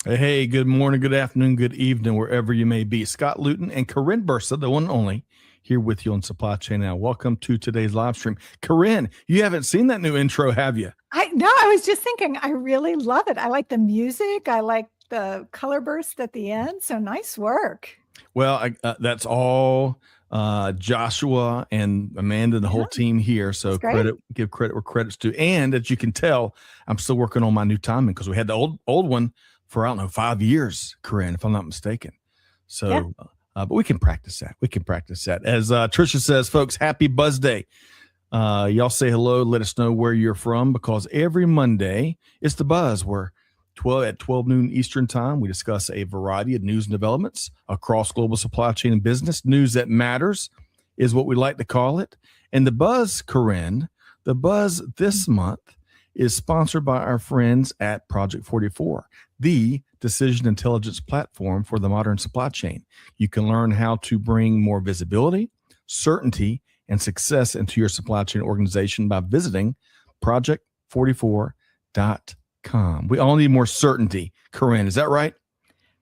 Hey, good morning, good afternoon, good evening, wherever you may be. Scott Luton and Karin Bursa, the one and only, here with you on Supply Chain Now. Welcome to today's live stream. Karin, you haven't seen that new intro, have you? I was just thinking, I really love it. I like the music. I like the color burst at the end. So nice work. Well, that's all Joshua and Amanda and the whole team here. So give credit where credit's due. And as you can tell, I'm still working on my new timing because we had the old one for, I don't know, 5 years, Karin, if I'm not mistaken. So, but we can practice that. As Trisha says, folks, happy Buzz Day. Y'all say hello. Let us know where you're from, because every Monday it's the Buzz, where at 12 noon Eastern time, we discuss a variety of news and developments across global supply chain and business. News that matters is what we like to call it. And the Buzz, Karin, the Buzz this month is sponsored by our friends at Project 44, the decision intelligence platform for the modern supply chain. You can learn how to bring more visibility, certainty, and success into your supply chain organization by visiting project44.com. We all need more certainty. Karin, is that right?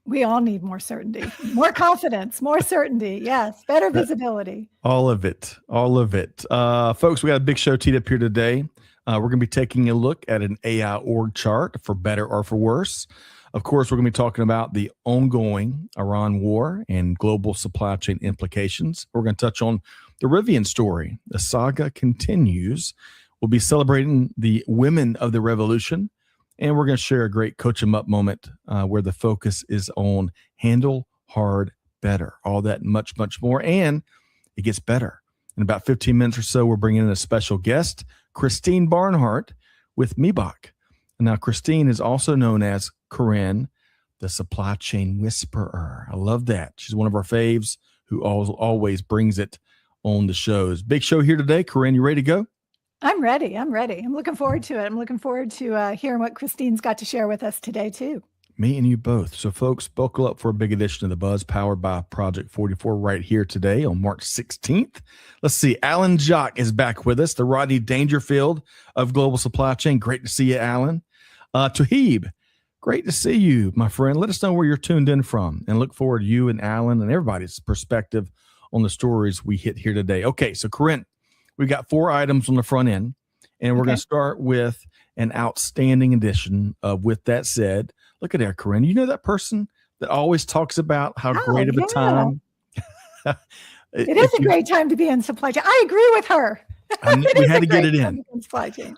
We all need more certainty, more confidence, more certainty. Yes, better visibility. All of it. Folks, we got a big show teed up here today. We're going to be taking a look at an AI org chart, for better or for worse. Of course, we're going to be talking about the ongoing Iran war and global supply chain implications. We're going to touch on the Rivian story. The saga continues. We'll be celebrating the women of the revolution, and we're going to share a great coach 'em up moment where the focus is on handle hard better. All that and much, much more. And it gets better. In about 15 minutes or so, we're bringing in a special guest, Christine Barnhart with Miebach. Now, Christine is also known as Karin, the supply chain whisperer. I love that. She's one of our faves who always brings it on the shows. Big show here today. Karin, you ready to go? I'm ready. I'm looking forward to it. I'm looking forward to hearing what Christine's got to share with us today, too. Me and you both. So, folks, buckle up for a big edition of The Buzz, powered by Project 44, right here today on March 16th. Let's see. Alan Jock is back with us, the Rodney Dangerfield of Global Supply Chain. Great to see you, Alan. Tahib, great to see you, my friend. Let us know where you're tuned in from, and look forward to you and Alan and everybody's perspective on the stories we hit here today. Okay, so, Karin, we've got 4 items on the front end, and we're going to start with an outstanding edition of With That Said. Look at that, Karin. You know that person that always talks about how great of a time? It is a great time to be in supply chain. I agree with her. We had to get it in. Supply chain.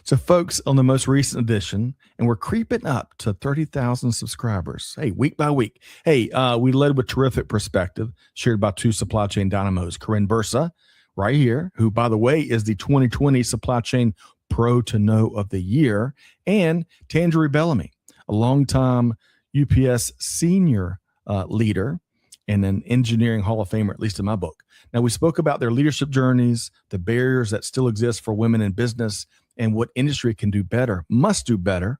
So, folks, on the most recent edition, and we're creeping up to 30,000 subscribers. Hey, week by week. Hey, we led with terrific perspective shared by 2 supply chain dynamos, Karin Bursa, right here, who, by the way, is the 2020 Supply Chain Pro to Know of the Year, and Tangerine Bellamy, a longtime UPS senior leader and an engineering Hall of Famer, at least in my book. Now, we spoke about their leadership journeys, the barriers that still exist for women in business, and what industry can do better, must do better,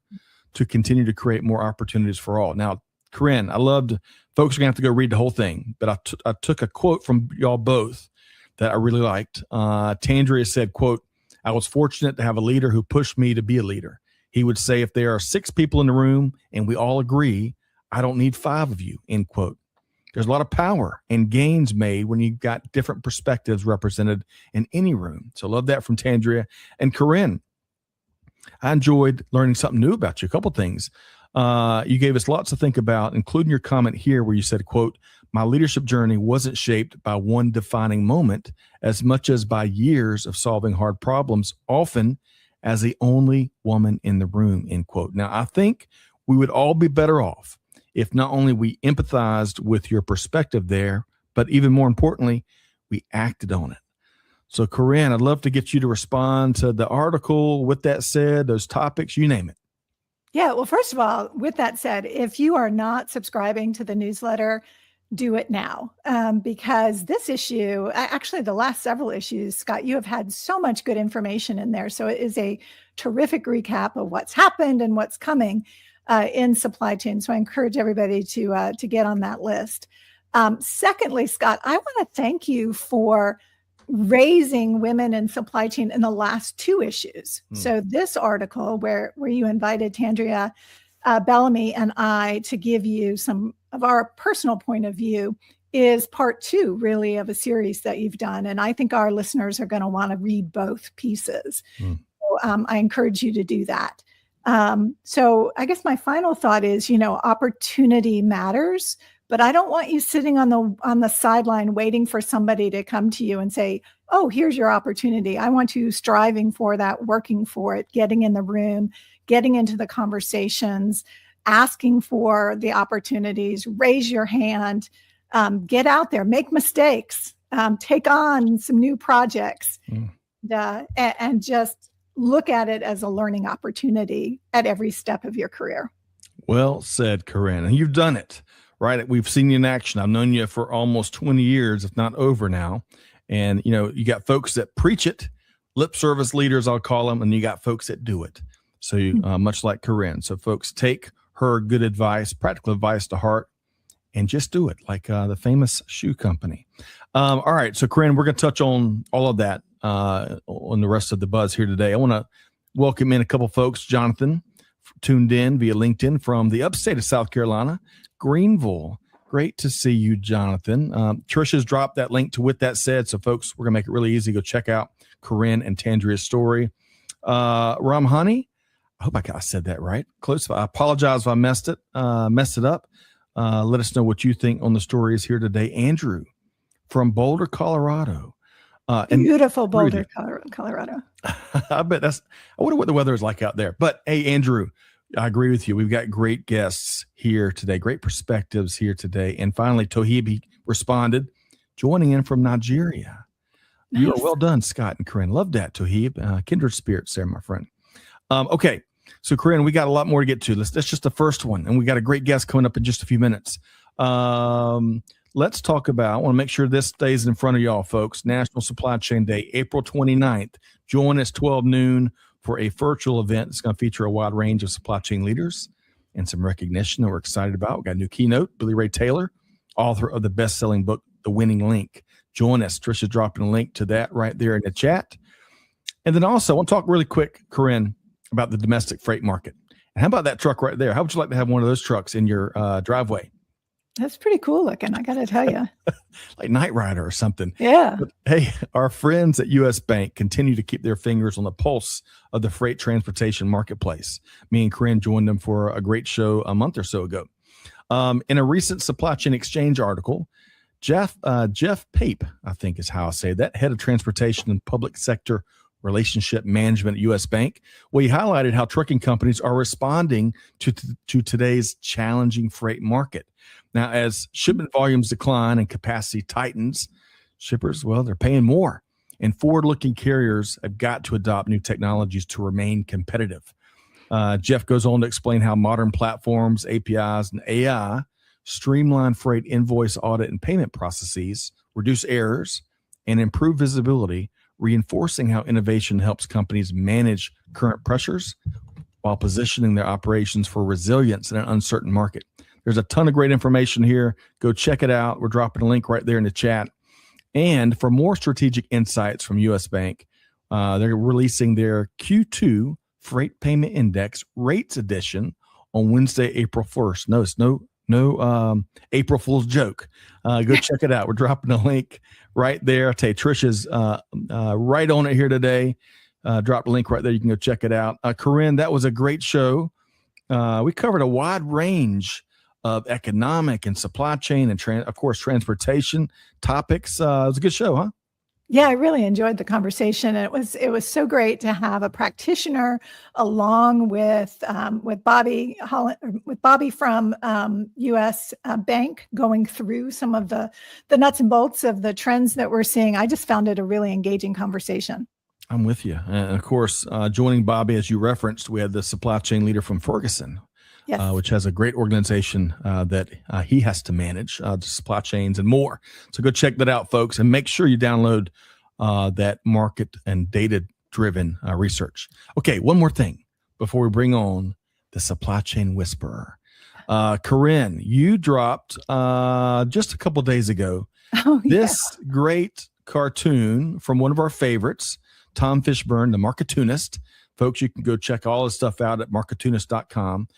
to continue to create more opportunities for all. Now, Karin, folks are going to have to go read the whole thing, but I took a quote from y'all both that I really liked. Tandria said, quote, "I was fortunate to have a leader who pushed me to be a leader. He would say, if there are 6 people in the room and we all agree, I don't need 5 of you," end quote. There's a lot of power and gains made when you've got different perspectives represented in any room. So love that from Tandria. And Karin, I enjoyed learning something new about you. A couple things. You gave us lots to think about, including your comment here where you said, quote, "My leadership journey wasn't shaped by one defining moment as much as by years of solving hard problems, often as the only woman in the room," end quote. Now, I think we would all be better off if not only we empathized with your perspective there, but even more importantly, we acted on it. So, Karin, I'd love to get you to respond to the article. With that said, those topics, you name it. Yeah, well, first of all, with that said, if you are not subscribing to the newsletter, do it now, because this issue, actually the last several issues, Scott, you have had so much good information in there. So it is a terrific recap of what's happened and what's coming in supply chain. So I encourage everybody to get on that list. Secondly, Scott, I want to thank you for raising women in supply chain in the last 2 issues. So this article where you invited Tandria Bellamy and I to give you some of our personal point of view is part 2, really, of a series that you've done. And I think our listeners are going to want to read both pieces. So I encourage you to do that. So I guess my final thought is, opportunity matters, but I don't want you sitting on the sideline waiting for somebody to come to you and say, oh, here's your opportunity. I want you striving for that, working for it, getting in the room, getting into the conversations, asking for the opportunities, raise your hand, get out there, make mistakes, take on some new projects, and just look at it as a learning opportunity at every step of your career. Well said, Karin. And you've done it, right? We've seen you in action. I've known you for almost 20 years, if not over now. And, you got folks that preach it, lip service leaders, I'll call them, and you got folks that do it. So you, much like Karin. So folks, take her good advice, practical advice to heart, and just do it like the famous shoe company. All right. So Karin, we're going to touch on all of that on the rest of the buzz here today. I want to welcome in a couple folks. Jonathan tuned in via LinkedIn from the upstate of South Carolina, Greenville. Great to see you, Jonathan. Trisha's dropped that link to With That Said. So folks, we're going to make it really easy. Go check out Karin and Tandria's story. Ramhani, I hope I said that right. Close. I apologize if I messed it up. Let us know what you think on the stories here today. Andrew from Boulder, Colorado. Beautiful Boulder, Colorado. I wonder what the weather is like out there. But hey, Andrew, I agree with you. We've got great guests here today, great perspectives here today. And finally, Tohibi responded, joining in from Nigeria. Nice. You are well done, Scott and Karin. Love that, Tohib. Kindred spirits there, my friend. Okay. So, Karin, we got a lot more to get to. That's just the first one. And we got a great guest coming up in just a few minutes. Let's talk about, I want to make sure this stays in front of y'all, folks. National Supply Chain Day, April 29th. Join us 12 noon for a virtual event. It's going to feature a wide range of supply chain leaders and some recognition that we're excited about. We got a new keynote, Billy Ray Taylor, author of the best-selling book, The Winning Link. Join us. Trisha's dropping a link to that right there in the chat. And then also, I want to talk really quick, Karin, about the domestic freight market. And how about that truck right there? How would you like to have one of those trucks in your driveway? That's pretty cool looking, I got to tell you. Like Knight Rider or something. Yeah. But, hey, our friends at U.S. Bank continue to keep their fingers on the pulse of the freight transportation marketplace. Me and Karin joined them for a great show a month or so ago. In a recent Supply Chain Exchange article, Jeff Pape, I think is how I say that, head of transportation and public sector relationship management at U.S. Bank. Well, he highlighted how trucking companies are responding to today's challenging freight market. Now, as shipment volumes decline and capacity tightens, shippers, well, they're paying more. And forward-looking carriers have got to adopt new technologies to remain competitive. Jeff goes on to explain how modern platforms, APIs, and AI streamline freight invoice audit and payment processes, reduce errors, and improve visibility, reinforcing how innovation helps companies manage current pressures while positioning their operations for resilience in an uncertain market. There's a ton of great information here. Go check it out. We're dropping a link right there in the chat. And for more strategic insights from U.S. Bank, they're releasing their Q2 Freight Payment Index Rates Edition on Wednesday, April 1st. No April Fool's joke. Go check it out. We're dropping a link right there. I tell you, Trisha's right on it here today. Dropped a link right there. You can go check it out. Karin, that was a great show. We covered a wide range of economic and supply chain and, of course, transportation topics. It was a good show, huh? Yeah, I really enjoyed the conversation. And it was so great to have a practitioner along with Bobby from U.S. Bank going through some of the nuts and bolts of the trends that we're seeing. I just found it a really engaging conversation. I'm with you. And of course, joining Bobby, as you referenced, we had the supply chain leader from Ferguson. Yes. Which has a great organization that he has to manage, the supply chains and more. So go check that out, folks, and make sure you download that market and data-driven research. Okay, one more thing before we bring on the supply chain whisperer. Karin, you dropped just a couple days ago this great cartoon from one of our favorites, Tom Fishburne, the Marketunist. Folks, you can go check all his stuff out at marketunist.com.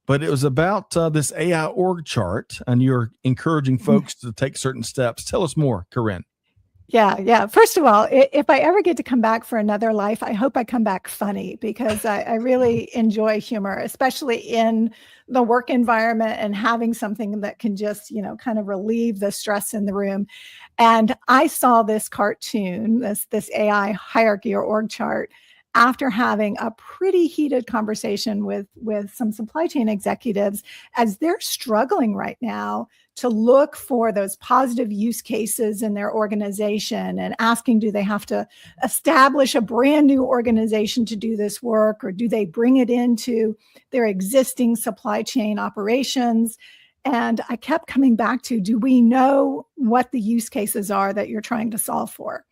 but it was about this AI org chart, and you're encouraging folks to take certain steps. Tell us more, Karin. Yeah. First of all, if I ever get to come back for another life, I hope I come back funny, because I really enjoy humor, especially in the work environment, and having something that can just, kind of relieve the stress in the room. And I saw this cartoon, this AI hierarchy or org chart, after having a pretty heated conversation with some supply chain executives, as they're struggling right now to look for those positive use cases in their organization, and asking, do they have to establish a brand new organization to do this work, or do they bring it into their existing supply chain operations? And I kept coming back to, do we know what the use cases are that you're trying to solve for?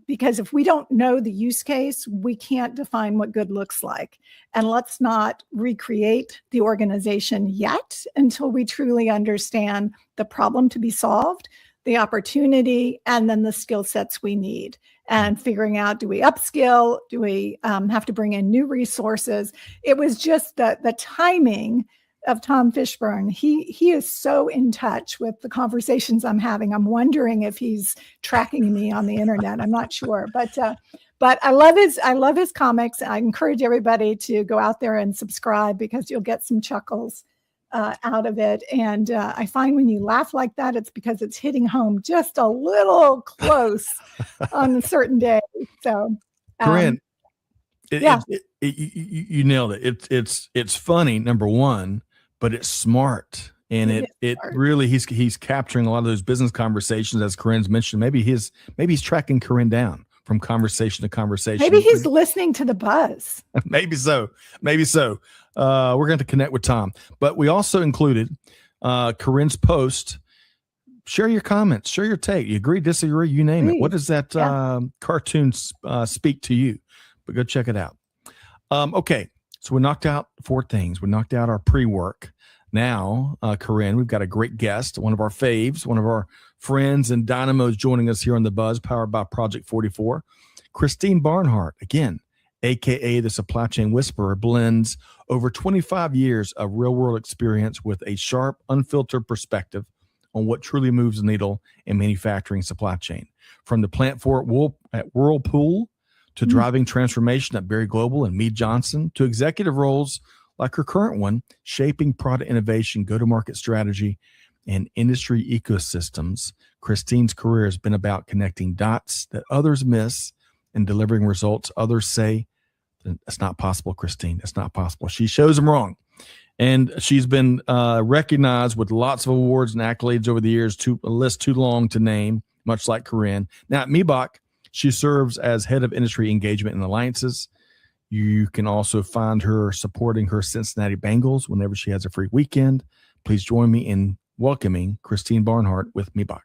Because if we don't know the use case, we can't define what good looks like. And let's not recreate the organization yet until we truly understand the problem to be solved, the opportunity, and then the skill sets we need. And figuring out, do we upskill? Do we have to bring in new resources? It was just the timing of Tom Fishburne. He is so in touch with the conversations I'm having. I'm wondering if he's tracking me on the internet. I'm not sure, but I love his comics. I encourage everybody to go out there and subscribe, because you'll get some chuckles out of it. And I find when you laugh like that, it's because it's hitting home just a little close on a certain day. So, Karin, you nailed it. It's funny, number one, but it's smart. And it really, he's capturing a lot of those business conversations, as Karin's mentioned. Maybe he's tracking Karin down from conversation to conversation. Maybe he's listening to the buzz. Maybe so. We're going to connect with Tom, but we also included Karin's post. Share your comments, share your take. You agree, disagree, you name it. What does that cartoon speak to you? But go check it out. Okay, so we knocked out 4 things. We knocked out our pre-work. Now, Karin, we've got a great guest, one of our faves, one of our friends and dynamos joining us here on The Buzz, powered by Project 44. Christine Barnhart, again, a.k.a. the Supply Chain Whisperer, blends over 25 years of real-world experience with a sharp, unfiltered perspective on what truly moves the needle in manufacturing supply chain. From the plant floor at Whirlpool, to driving transformation at Berry Global and Mead Johnson, to executive roles like her current one, shaping product innovation, go-to-market strategy, and industry ecosystems. Christine's career has been about connecting dots that others miss and delivering results others say, "It's not possible, Christine. It's not possible." She shows them wrong. And she's been recognized with lots of awards and accolades over the years, a list too long to name, much like Karin. Now at Miebach, she serves as head of industry engagement and alliances. You can also find her supporting her Cincinnati Bengals whenever she has a free weekend. Please join me in welcoming Christine Barnhart with Miebach.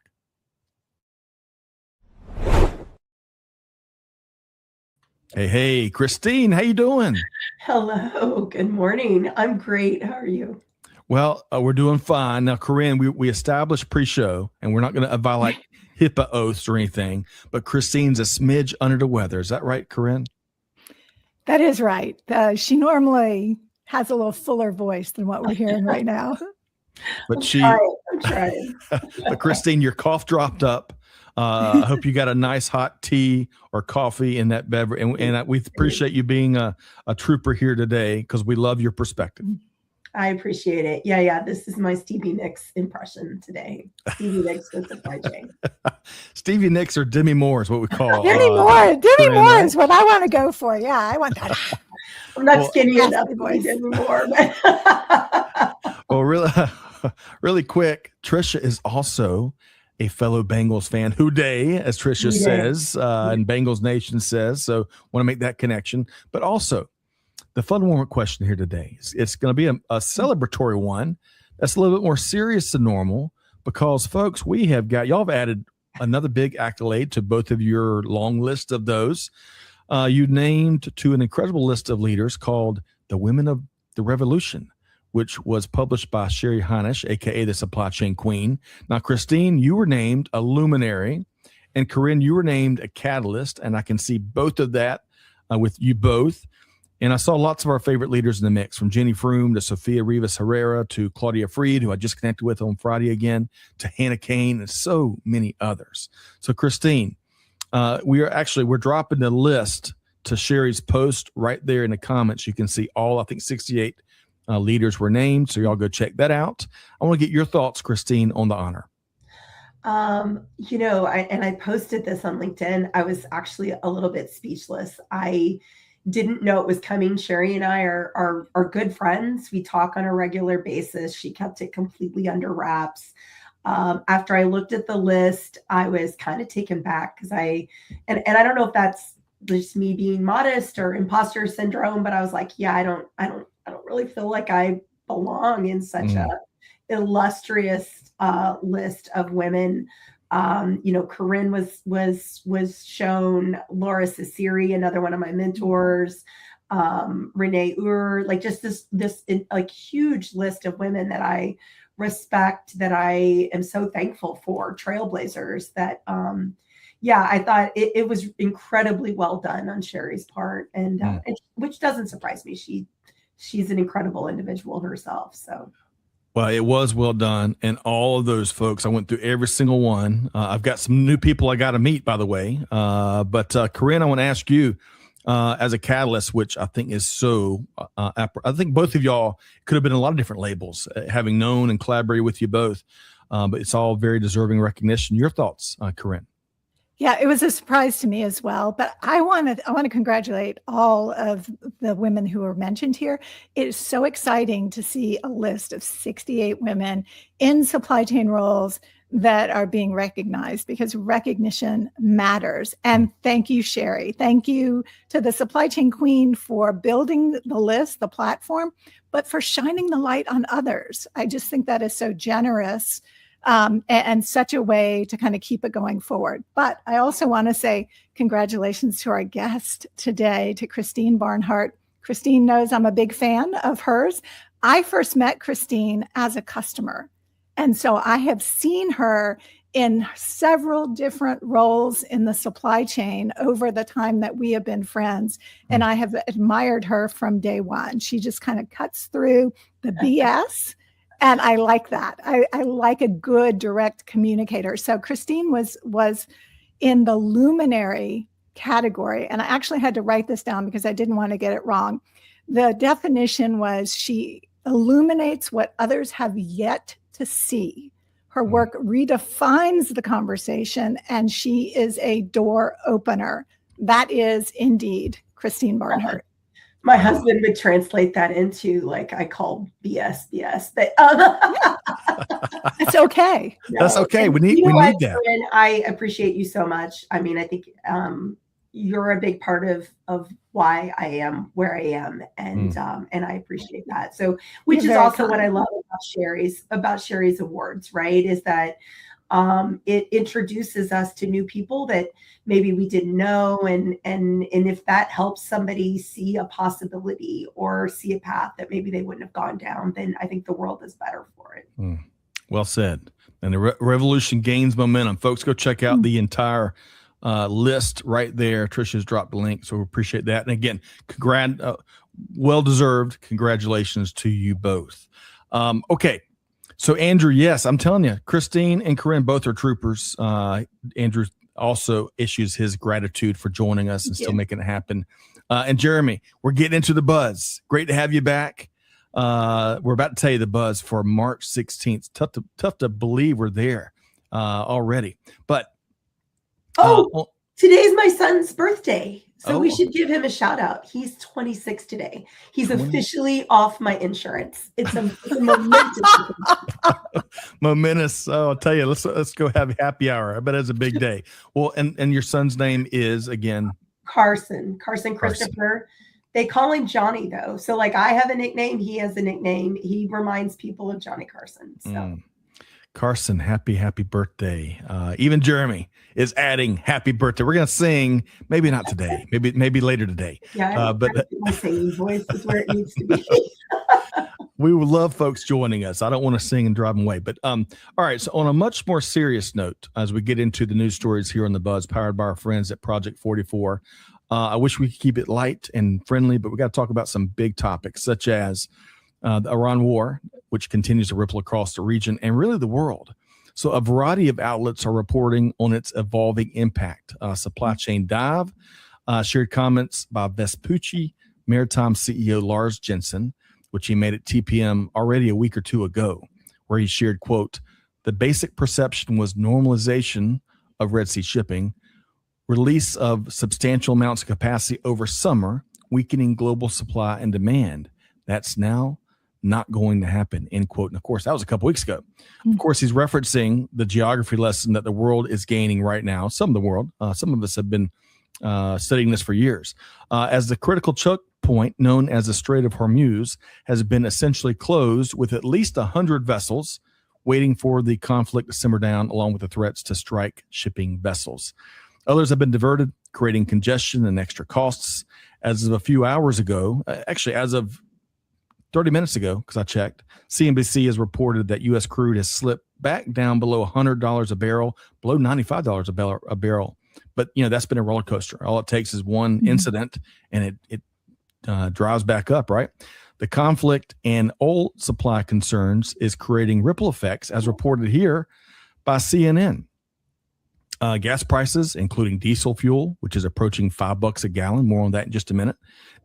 Hey, Christine, how you doing? Hello, good morning. I'm great. How are you? Well, we're doing fine. Now, Karin, we established pre-show, and we're not going to violate HIPAA oaths or anything, but Christine's a smidge under the weather. Is that right, Karin? That is right. She normally has a little fuller voice than what we're hearing right now. But I'm trying. But Christine, your cough dropped up. I hope you got a nice hot tea or coffee in that beverage. And we appreciate you being a trooper here today, because we love your perspective. I appreciate it. Yeah. This is my Stevie Nicks impression today. Stevie Nicks with supply chain. Stevie Nicks or Demi Moore is what we call. Demi Moore is what I want to go for. Yeah, I want that. I'm not skinny enough to be Demi Moore. Well, really quick, Trisha is also a fellow Bengals fan. Hooday, as Trisha says, and Bengals Nation says. So want to make that connection. But also, the fun warm-up question here today, it's going to be a celebratory one that's a little bit more serious than normal, because, folks, y'all have added another big accolade to both of your long list of those. You named to an incredible list of leaders called the Women of the Revolution, which was published by Sherry Heinisch, a.k.a. the Supply Chain Queen. Now, Christine, you were named a luminary, and Karin, you were named a catalyst, and I can see both of that with you both. And I saw lots of our favorite leaders in the mix, from Jenny Froome to Sophia Rivas Herrera to Claudia Freed, who I just connected with on Friday again, to Hannah Kane, and so many others. So Christine, we're dropping the list to Sherry's post right there in the comments. You can see all, I think 68 leaders were named. So y'all go check that out. I want to get your thoughts, Christine, on the honor. I posted this on LinkedIn. I was actually a little bit speechless. I didn't know it was coming. Sherry and I are good friends. We talk on a regular basis. She kept it completely under wraps. After I looked at the list, I was kind of taken back because I don't know if that's just me being modest or imposter syndrome, but I was like, yeah, I don't really feel like I belong in such a illustrious list of women. Karin was shown, Laura Ciceri, another one of my mentors, Renee Ur, like just this like huge list of women that I respect, that I am so thankful for, trailblazers that, I thought it was incredibly well done on Sherry's part, and which doesn't surprise me. She's an incredible individual herself. So. Well, it was well done. And all of those folks, I went through every single one. I've got some new people I got to meet, by the way. But Karin, I want to ask you, as a catalyst, which I think is so, I think both of y'all could have been a lot of different labels, having known and collaborated with you both. But it's all very deserving recognition. Your thoughts, Karin? Yeah, it was a surprise to me as well, but I want to congratulate all of the women who were mentioned here. It is so exciting to see a list of 68 women in supply chain roles that are being recognized, because recognition matters. And thank you, Sherry. Thank you to the supply chain queen for building the list, the platform, but for shining the light on others. I just think that is so generous. And such a way to kind of keep it going forward. But I also want to say congratulations to our guest today, to Christine Barnhart. Christine knows I'm a big fan of hers. I first met Christine as a customer. And so I have seen her in several different roles in the supply chain over the time that we have been friends. And I have admired her from day one. She just kind of cuts through the BS. And I like that. I like a good direct communicator. So Christine was in the luminary category. And I actually had to write this down because I didn't want to get it wrong. The definition was she illuminates what others have yet to see. Her work redefines the conversation, and she is a door opener. That is indeed Christine Barnhart. My husband would translate that into, like, I call BS. But it's okay. That's okay. We need that. Karin, I appreciate you so much. I mean, I think you're a big part of why I am where I am, and I appreciate that. So, which is also what I love about Sherry's awards, right? Is that it introduces us to new people that maybe we didn't know. And if that helps somebody see a possibility or see a path that maybe they wouldn't have gone down, then I think the world is better for it. Well said. And the revolution gains momentum. Folks, go check out the entire list right there. Trisha's dropped the link, so we appreciate that. And again, well-deserved congratulations to you both. Okay. So Andrew, yes, I'm telling you, Christine and Karin both are troopers. Andrew also issues his gratitude for joining us and still making it happen. And Jeremy, we're getting into the buzz. Great to have you back. We're about to tell you the buzz for March 16th. Tough to believe we're there already. But today's my son's birthday. So we should give him a shout out. He's 26 today. He's officially off my insurance. It's a momentous. Momentous. Oh, I'll tell you, let's go have happy hour. I bet it's a big day. Well, and your son's name is again? Carson Christopher. They call him Johnny though. So like I have a nickname, he has a nickname. He reminds people of Johnny Carson. So Carson, happy birthday. Even Jeremy is adding happy birthday. We're going to sing, maybe not today, maybe later today. Yeah, but my singing voice is where it needs to be. We would love folks joining us. I don't want to sing and drive them away. But all right, so on a much more serious note, as we get into the news stories here on The Buzz, powered by our friends at Project 44, I wish we could keep it light and friendly, but we got to talk about some big topics such as the Iran war, which continues to ripple across the region and really the world. So a variety of outlets are reporting on its evolving impact. Supply Chain Dive shared comments by Vespucci Maritime CEO Lars Jensen, which he made at TPM already a week or two ago, where he shared, quote, "The basic perception was normalization of Red Sea shipping, release of substantial amounts of capacity over summer, weakening global supply and demand. That's now not going to happen," end quote. And of course, that was a couple weeks ago. Of course, he's referencing the geography lesson that the world is gaining right now. Some of the world, some of us have been studying this for years, as the critical choke point known as the Strait of Hormuz has been essentially closed, with at least 100 vessels waiting for the conflict to simmer down, along with the threats to strike shipping vessels. Others have been diverted, creating congestion and extra costs. As of a few hours ago, actually as of 30 minutes ago, because I checked, CNBC has reported that U.S. crude has slipped back down below $100 a barrel, below $95 a barrel. But, that's been a roller coaster. All it takes is one incident and it drives back up, right? The conflict and oil supply concerns is creating ripple effects, as reported here by CNN. Gas prices, including diesel fuel, which is approaching $5 a gallon. More on that in just a minute.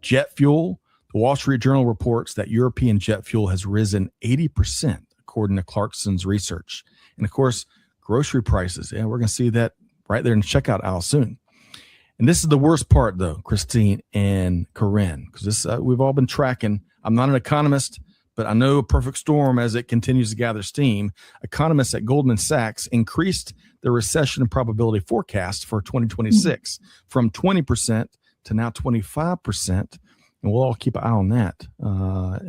Jet fuel. The Wall Street Journal reports that European jet fuel has risen 80%, according to Clarkson's research. And of course, grocery prices. Yeah, we're going to see that right there in the checkout aisle soon. And this is the worst part, though, Christine and Karin, because this we've all been tracking. I'm not an economist, but I know a perfect storm as it continues to gather steam. Economists at Goldman Sachs increased the recession probability forecast for 2026 from 20% to now 25%. And we'll all keep an eye on that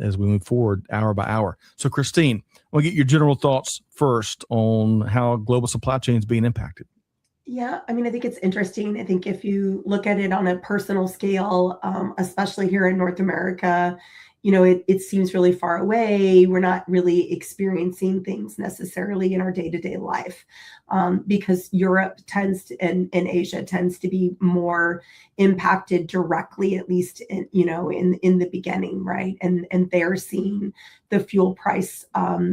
as we move forward hour by hour. So, Christine, I'll get your general thoughts first on how global supply chain is being impacted. Yeah, I mean, I think it's interesting. I think if you look at it on a personal scale, especially here in North America, it seems really far away. We're not really experiencing things necessarily in our day-to-day life because Europe tends to, and Asia tends to be more impacted directly, at least in the beginning, right? And they're seeing the fuel price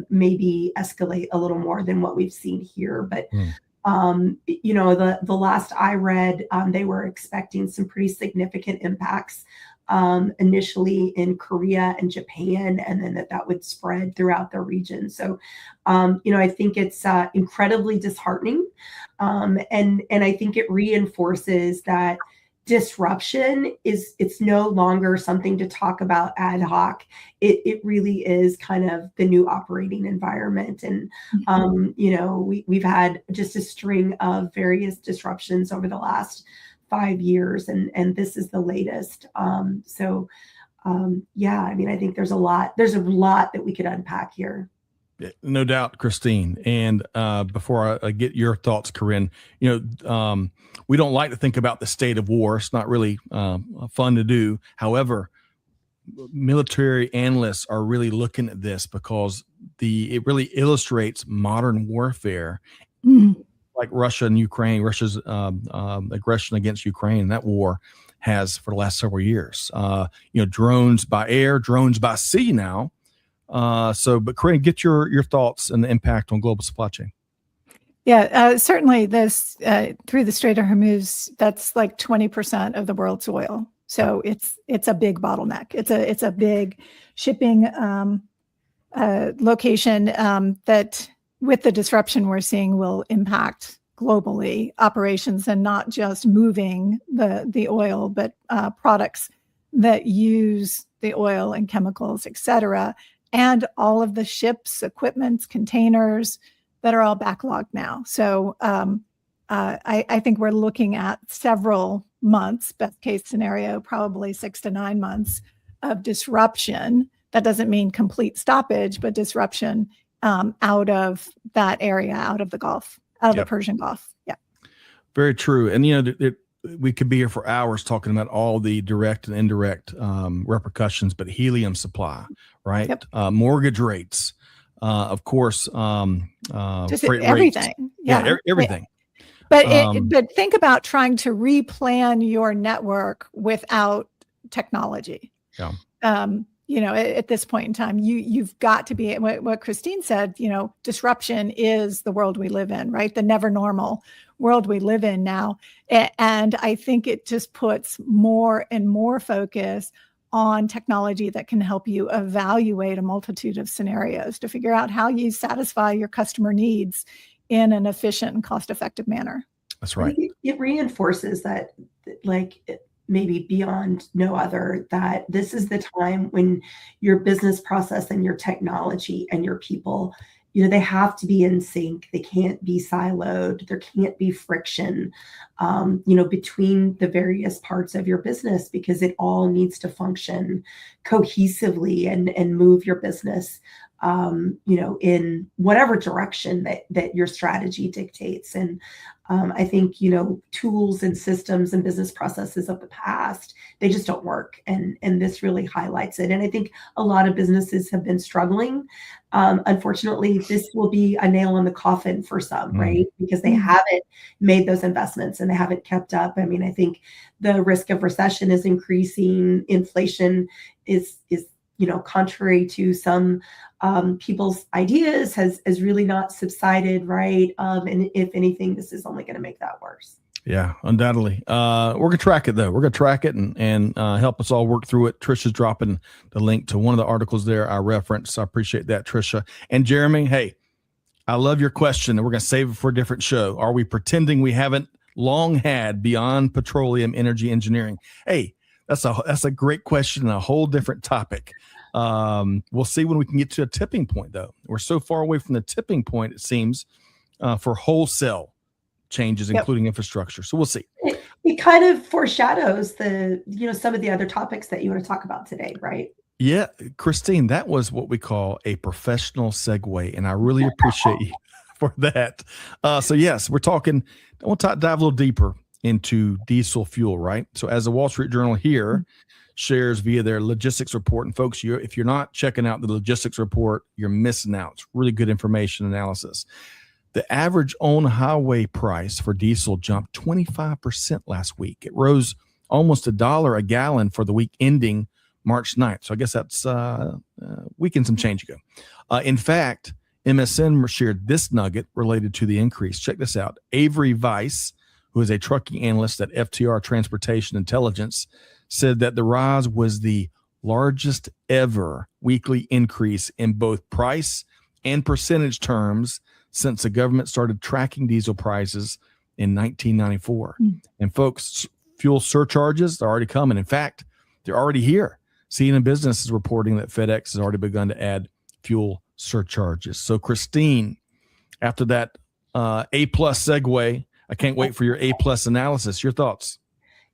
maybe escalate a little more than what we've seen here, but. The last I read, they were expecting some pretty significant impacts initially in Korea and Japan, and then that would spread throughout the region. So, I think it's incredibly disheartening, and I think it reinforces that disruption it's no longer something to talk about ad hoc. It really is kind of the new operating environment. And, we've had just a string of various disruptions over the last 5 years, and this is the latest. I mean, I think there's a lot that we could unpack here. No doubt, Christine. And before I get your thoughts, Karin, we don't like to think about the state of war. It's not really fun to do. However, military analysts are really looking at this because it really illustrates modern warfare, like Russia and Ukraine, Russia's aggression against Ukraine. That war has for the last several years. Drones by air, drones by sea now. But Karin, get your thoughts and the impact on global supply chain. Yeah, certainly this through the Strait of Hormuz, that's like 20% of the world's oil. So it's a big bottleneck. It's a big shipping location that, with the disruption we're seeing, will impact globally operations, and not just moving the oil, but products that use the oil and chemicals, et cetera, and all of the ships, equipment, containers that are all backlogged now. So I think we're looking at several months, best case scenario, probably 6 to 9 months of disruption. That doesn't mean complete stoppage, but disruption out of that area, out of the Gulf, out of the Persian Gulf. Yeah. Very true. And, we could be here for hours talking about all the direct and indirect repercussions, but helium supply, right? Yep. Mortgage rates, of course, just freight everything. Rates. Yeah, everything. But think about trying to replan your network without technology. Yeah. At this point in time, you've got to be what Christine said, disruption is the world we live in, right? The never normal world we live in now. And I think it just puts more and more focus on technology that can help you evaluate a multitude of scenarios to figure out how you satisfy your customer needs in an efficient and cost-effective manner. That's right. It reinforces that, maybe beyond no other, that this is the time when your business process and your technology and your people, they have to be in sync. They can't be siloed. There can't be friction, between the various parts of your business, because it all needs to function cohesively and move your business, in whatever direction that your strategy dictates. And I think, tools and systems and business processes of the past, they just don't work. And this really highlights it. And I think a lot of businesses have been struggling. Unfortunately, this will be a nail in the coffin for some, right? Because they haven't made those investments and they haven't kept up. I mean, I think the risk of recession is increasing. Inflation is contrary to some people's ideas, has really not subsided, right? And if anything, this is only going to make that worse. Yeah, undoubtedly. We're going to track it, though. We're going to track it and help us all work through it. Trisha's dropping the link to one of the articles there I referenced. I appreciate that, Trisha. And Jeremy, hey, I love your question, and we're going to save it for a different show. Are we pretending we haven't long had beyond petroleum energy engineering? Hey, that's a great question and a whole different topic. We'll see when we can get to a tipping point, though. We're so far away from the tipping point, it seems, for wholesale changes, including infrastructure. So we'll see. It kind of foreshadows some of the other topics that you want to talk about today, right? Yeah, Christine, that was what we call a professional segue, and I really appreciate you for that. So yes, we're talking. I want to dive a little deeper into diesel fuel, right? So as the Wall Street Journal here shares via their logistics report, and folks, if you're not checking out the logistics report, you're missing out. It's really good information analysis. The average on-highway price for diesel jumped 25% last week. It rose almost $1 a gallon for the week ending March 9th. So I guess that's week and some change ago. In fact, MSN shared this nugget related to the increase. Check this out. Avery Weiss, who is a trucking analyst at FTR Transportation Intelligence, said that the rise was the largest ever weekly increase in both price and percentage terms since the government started tracking diesel prices in 1994. And folks, fuel surcharges are already coming. In fact, they're already here. CNN Business is reporting that FedEx has already begun to add fuel surcharges. So Christine, after that A-plus segue, I can't wait for your A-plus analysis. Your thoughts?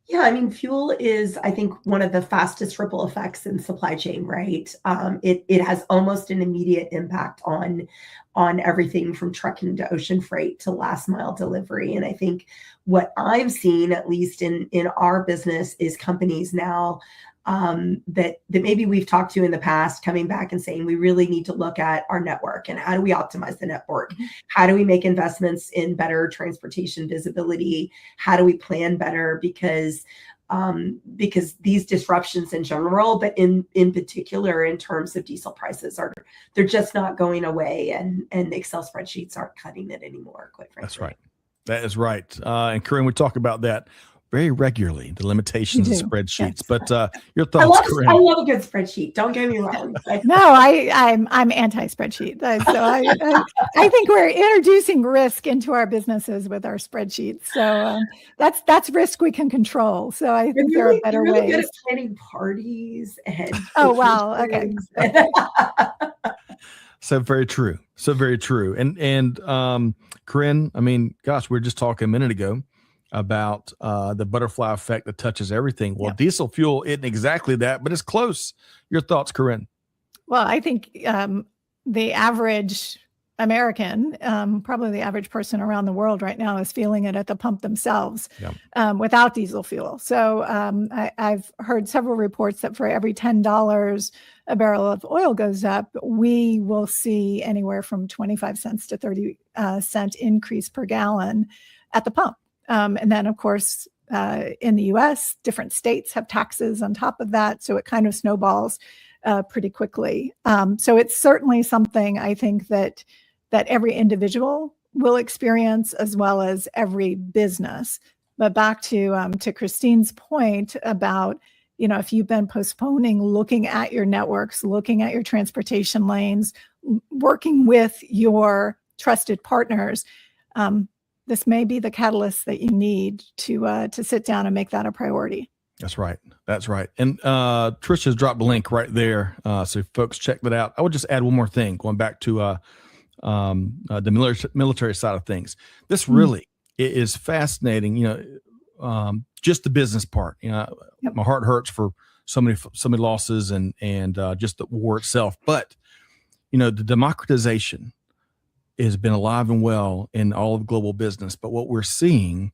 Yeah, I mean, fuel is, I think, one of the fastest ripple effects in supply chain, right? It has almost an immediate impact on everything from trucking to ocean freight to last mile delivery. And I think what I've seen, at least in our business, is companies now that maybe we've talked to in the past coming back and saying we really need to look at our network and how do we optimize the network? How do we make investments in better transportation visibility? How do we plan better? Because these disruptions in general, but in particular in terms of diesel prices, they're just not going away, and Excel spreadsheets aren't cutting it anymore, quite frankly. That's right. That is right. And Karin, we talk about that very regularly, the limitations of spreadsheets. Yes. But your thoughts, Karin? I love a good spreadsheet. Don't get me wrong. No, I'm anti-spreadsheet. So I think we're introducing risk into our businesses with our spreadsheets. So that's risk we can control. So I think there are better ways. Good at planning parties and oh wow, okay. So very true. So very true. And Karin, I mean, gosh, we were just talking a minute ago about the butterfly effect that touches everything. Well, diesel fuel isn't exactly that, but it's close. Your thoughts, Karin? Well, I think the average American, probably the average person around the world right now, is feeling it at the pump themselves without diesel fuel. So I've heard several reports that for every $10 a barrel of oil goes up, we will see anywhere from 25 cents to 30 cent increase per gallon at the pump. And then, of course, in the US, different states have taxes on top of that. So it kind of snowballs pretty quickly. So it's certainly something I think that every individual will experience, as well as every business. But back to Christine's point about, if you've been postponing looking at your networks, looking at your transportation lanes, working with your trusted partners, this may be the catalyst that you need to sit down and make that a priority. That's right. That's right. And Trisha's dropped a link right there. So folks, check that out. I would just add one more thing, going back to the military side of things. This really is fascinating. Just the business part. My heart hurts for so many losses and just the war itself. But the democratization has been alive and well in all of global business. But what we're seeing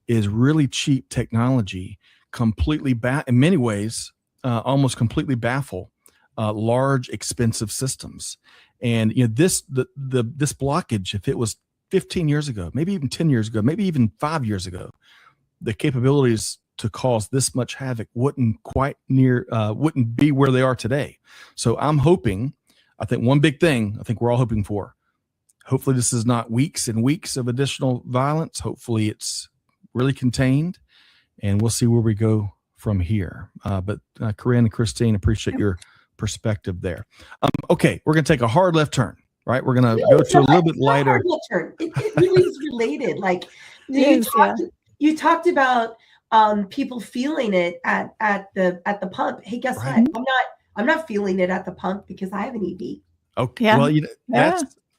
is really cheap technology completely in many ways almost completely baffle large expensive systems. And this blockage, if it was 15 years ago, maybe even 10 years ago, maybe even 5 years ago, the capabilities to cause this much havoc wouldn't be where they are today. So I'm hoping, I think one big thing I think we're all hoping for, hopefully this is not weeks and weeks of additional violence. Hopefully it's really contained, and we'll see where we go from here. But Karin and Christine, appreciate your perspective there. Okay, we're going to take a hard left turn, right? We're going to go to a little bit lighter. Hard left turn. It really is related. Like you talked about people feeling it at the pump. Hey, guess what? I'm not feeling it at the pump because I have an EV. Okay, well,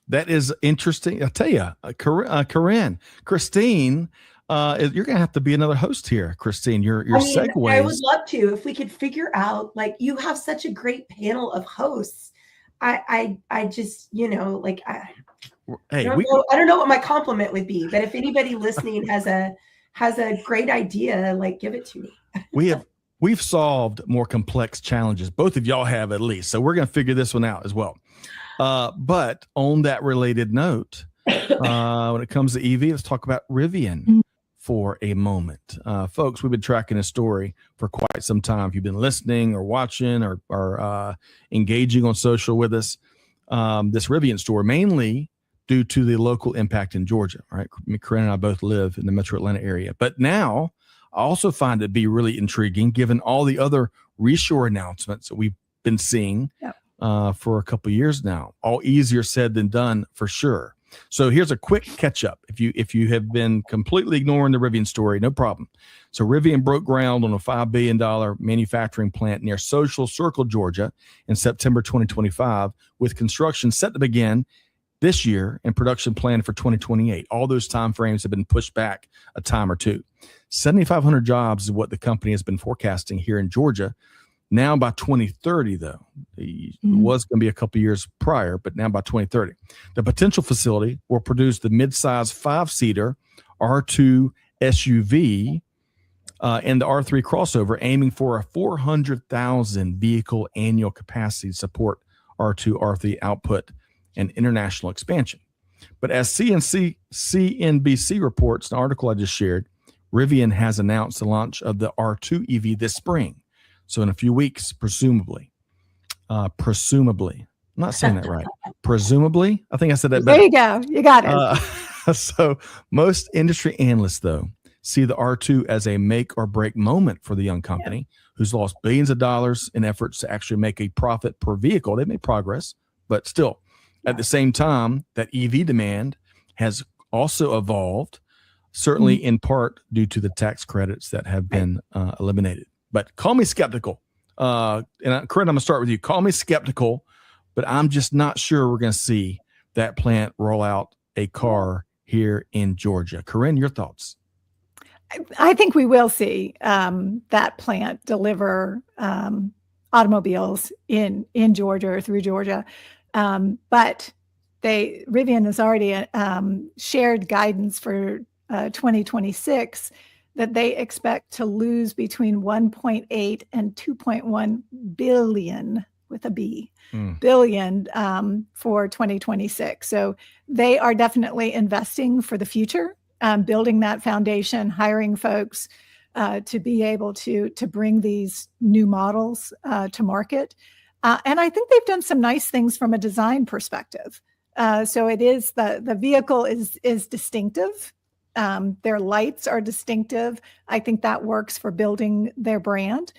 that is interesting. I'll tell you, Karin, Christine. You're going to have to be another host here, Christine. Your segues. I would love to, if we could figure out, like, you have such a great panel of hosts. I just, I don't know what my compliment would be, but if anybody listening has a great idea, like, give it to me. We've solved more complex challenges. Both of y'all have, at least. So we're going to figure this one out as well. But on that related note, when it comes to EV, let's talk about Rivian for a moment. Folks, we've been tracking this story for quite some time. If you've been listening or watching or engaging on social with us, this Rivian story, mainly due to the local impact in Georgia, right? Karin and I both live in the metro Atlanta area. But now I also find it to be really intriguing, given all the other reshore announcements that we've been seeing for a couple of years now. All easier said than done, for sure. So here's a quick catch up. If you have been completely ignoring the Rivian story, no problem. So Rivian broke ground on a $5 billion manufacturing plant near Social Circle, Georgia in September 2025, with construction set to begin this year and production planned for 2028. All those timeframes have been pushed back a time or two. 7,500 jobs is what the company has been forecasting here in Georgia. Now by 2030, though, it was going to be a couple years prior, but now by 2030, the potential facility will produce the mid-size 5-seater R2 SUV and the R3 crossover, aiming for a 400,000 vehicle annual capacity to support R2, R3 output and international expansion. But as CNBC reports, an article I just shared, Rivian has announced the launch of the R2 EV this spring. So in a few weeks, presumably, I'm not saying that right. Presumably, I think I said that better. There you go. You got it. So most industry analysts, though, see the R2 as a make or break moment for the young company who's lost billions of dollars in efforts to actually make a profit per vehicle. They made progress, but still, at the same time, that EV demand has also evolved, certainly in part due to the tax credits that have been eliminated. But call me skeptical. And Karin, I'm going to start with you. Call me skeptical, but I'm just not sure we're going to see that plant roll out a car here in Georgia. Karin, your thoughts? I think we will see that plant deliver automobiles in Georgia or through Georgia. But Rivian has already shared guidance for 2026 that they expect to lose between 1.8 and 2.1 billion with a B billion for 2026. So they are definitely investing for the future building that foundation, hiring folks to be able to bring these new models to market. And I think they've done some nice things from a design perspective. So it is the vehicle is distinctive. Their lights are distinctive. I think that works for building their brand.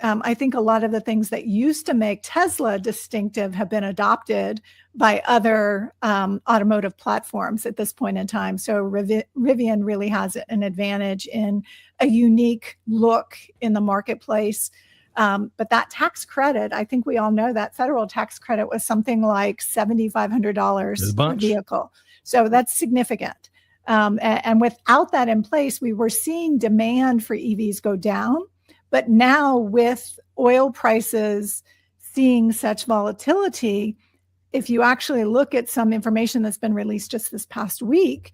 I think a lot of the things that used to make Tesla distinctive have been adopted by other automotive platforms at this point in time. So Rivian really has an advantage in a unique look in the marketplace. But that tax credit, I think we all know that federal tax credit was something like $7,500 a vehicle. So that's significant. And without that in place, we were seeing demand for EVs go down. But now with oil prices seeing such volatility, if you actually look at some information that's been released just this past week,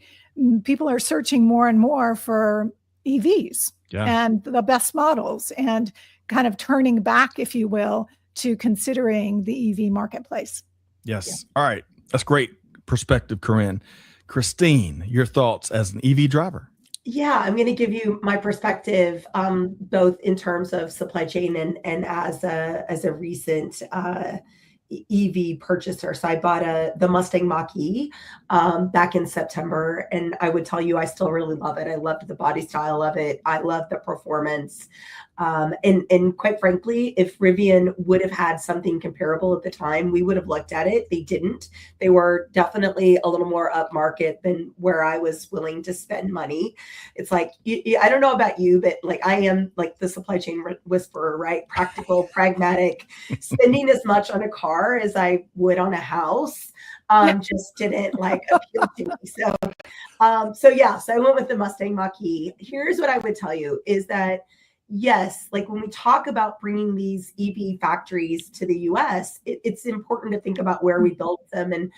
people are searching more and more for EVs and the best models and kind of turning back, if you will, to considering the EV marketplace. Yes. All right. That's great perspective, Karin. Christine, your thoughts as an EV driver? Yeah, I'm going to give you my perspective, both in terms of supply chain and as a recent EV purchaser. So I bought the Mustang Mach-E back in September, and I would tell you I still really love it. I loved the body style of it. I love the performance. And quite frankly, if Rivian would have had something comparable at the time, we would have looked at it. They didn't. They were definitely a little more upmarket than where I was willing to spend money. It's like, I don't know about you, but like I am like the supply chain whisperer, right? Practical, pragmatic, spending as much on a car as I would on a house. Just didn't like appeal to me. So I went with the Mustang Mach-E. Here's what I would tell you is that, yes, like when we talk about bringing these EV factories to the US, it's important to think about where we build them and,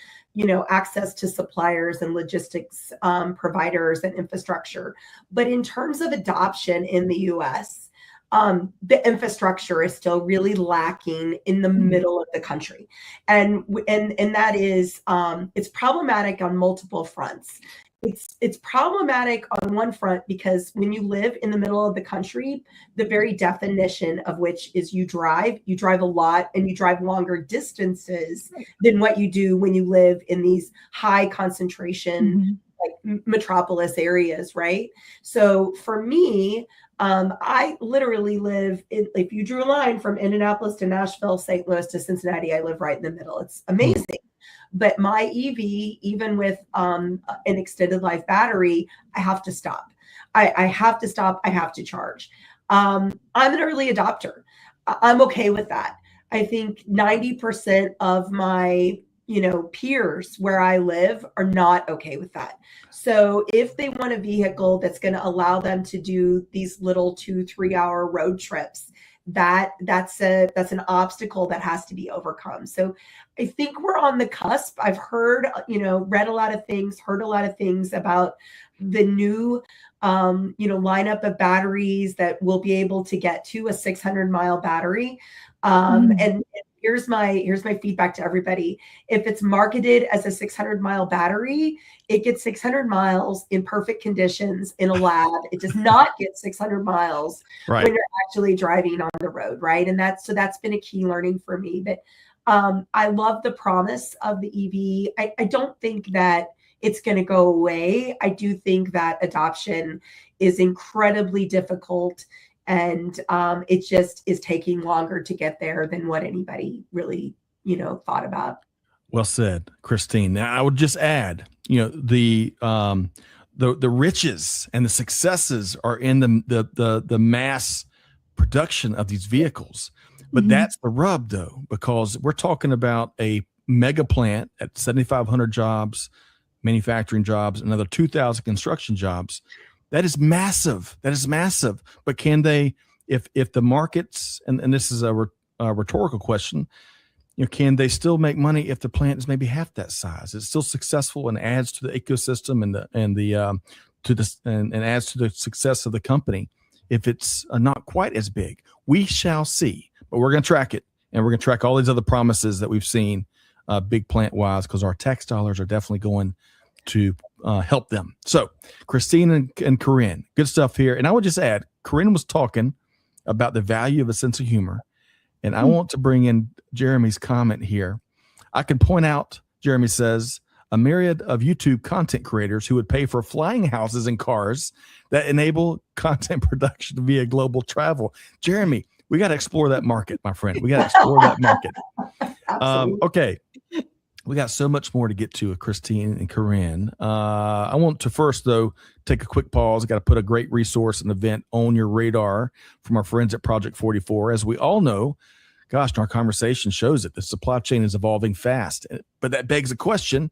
access to suppliers and logistics providers and infrastructure. But in terms of adoption in the US, the infrastructure is still really lacking in the middle of the country. And that is, it's problematic on multiple fronts. It's problematic on one front because when you live in the middle of the country, the very definition of which is you drive a lot and you drive longer distances than what you do when you live in these high concentration like metropolis areas, right? So for me, I literally live in, if you drew a line from Indianapolis to Nashville, St. Louis to Cincinnati, I live right in the middle. It's amazing. But my EV, even with an extended life battery, I have to stop. I have to stop. I have to charge. I'm an early adopter. I'm okay with that. I think 90% of my peers where I live are not okay with that. So if they want a vehicle that's going to allow them to do these little 2-3 hour road trips, that's an obstacle that has to be overcome. So I think we're on the cusp. I've heard, read a lot of things, heard a lot of things about the new, lineup of batteries that will be able to get to a 600-mile battery. And here's my feedback to everybody. If it's marketed as a 600-mile battery, it gets 600 miles in perfect conditions in a lab. It does not get 600 miles when you're actually driving on the road, right? And that's been a key learning for me. But I love the promise of the EV. I don't think that it's going to go away. I do think that adoption is incredibly difficult. And it just is taking longer to get there than what anybody really, thought about. Well said, Christine. Now I would just add, the riches and the successes are in the mass production of these vehicles. But that's the rub, though, because we're talking about a mega plant at 7,500 jobs, manufacturing jobs, another 2,000 construction jobs. That is massive. But can they, if the markets, and this is a rhetorical question, can they still make money if the plant is maybe half that size? It's still successful and adds to the ecosystem and adds to the success of the company. If it's not quite as big, we shall see. But we're going to track it, and we're going to track all these other promises that we've seen, big plant wise, because our tax dollars are definitely going to help them. So Christine and Karin, good stuff here. And I would just add, Karin was talking about the value of a sense of humor. And I want to bring in Jeremy's comment here. I can point out, Jeremy says, a myriad of YouTube content creators who would pay for flying houses and cars that enable content production via global travel. Jeremy, we got to explore that market, my friend. We got to explore that market. Okay. We got so much more to get to with Christine and Karin. I want to first, though, take a quick pause. I got to put a great resource and event on your radar from our friends at Project 44. As we all know, gosh, our conversation shows it. The supply chain is evolving fast. But that begs the question,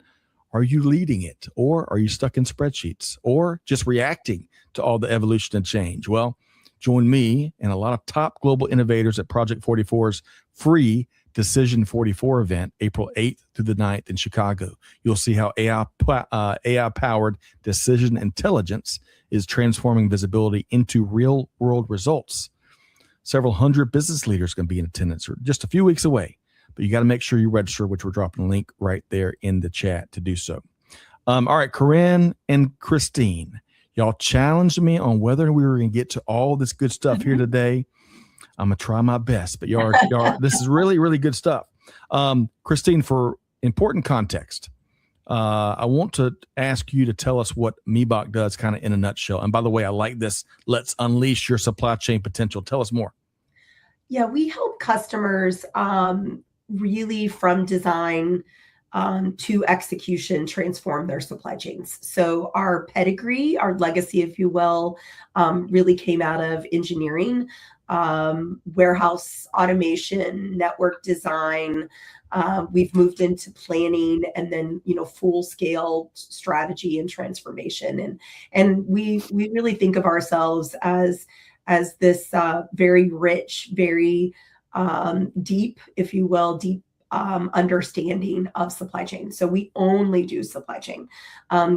are you leading it? Or are you stuck in spreadsheets? Or just reacting to all the evolution and change? Well, join me and a lot of top global innovators at Project 44's free Decision 44 event, April 8th through the 9th in Chicago. You'll see how AI-powered decision intelligence is transforming visibility into real-world results. Several hundred business leaders going to be in attendance. We're just a few weeks away, but you got to make sure you register, which we're dropping a link right there in the chat to do so. All right, Karin and Christine, y'all challenged me on whether we were going to get to all this good stuff here today. I'm going to try my best, but y'all this is really, really good stuff. Christine, for important context, I want to ask you to tell us what Miebach does kind of in a nutshell. And by the way, I like this. Let's unleash your supply chain potential. Tell us more. Yeah, we help customers really from design to execution transform their supply chains. So our pedigree, our legacy, if you will, really came out of engineering, warehouse automation, network design. We've moved into planning and then, full scale strategy and transformation. And we really think of ourselves as this very rich, very deep, if you will, understanding of supply chain. So we only do supply chain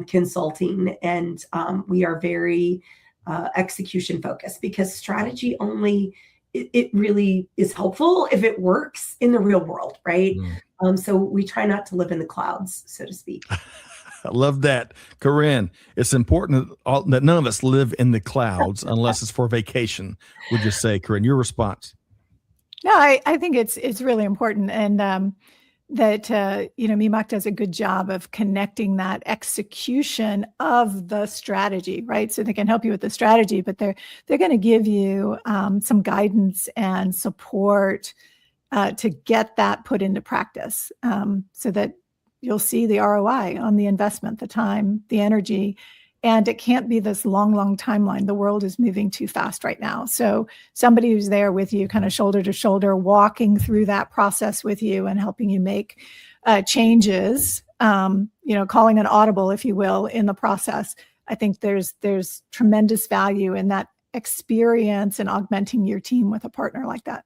consulting, and we are very execution focused, because strategy only, it really is helpful if it works in the real world, right? So we try not to live in the clouds, so to speak. I love that. Karin, it's important that none of us live in the clouds unless it's for vacation, would you say, Karin? Your response? No, I think it's really important. And that, Miebach does a good job of connecting that execution of the strategy, right? So they can help you with the strategy, but they're going to give you some guidance and support to get that put into practice, so that you'll see the ROI on the investment, the time, the energy. And it can't be this long timeline. The world is moving too fast right now. So somebody who's there with you, kind of shoulder to shoulder, walking through that process with you and helping you make changes, calling an audible, if you will, in the process. I think there's tremendous value in that experience and augmenting your team with a partner like that.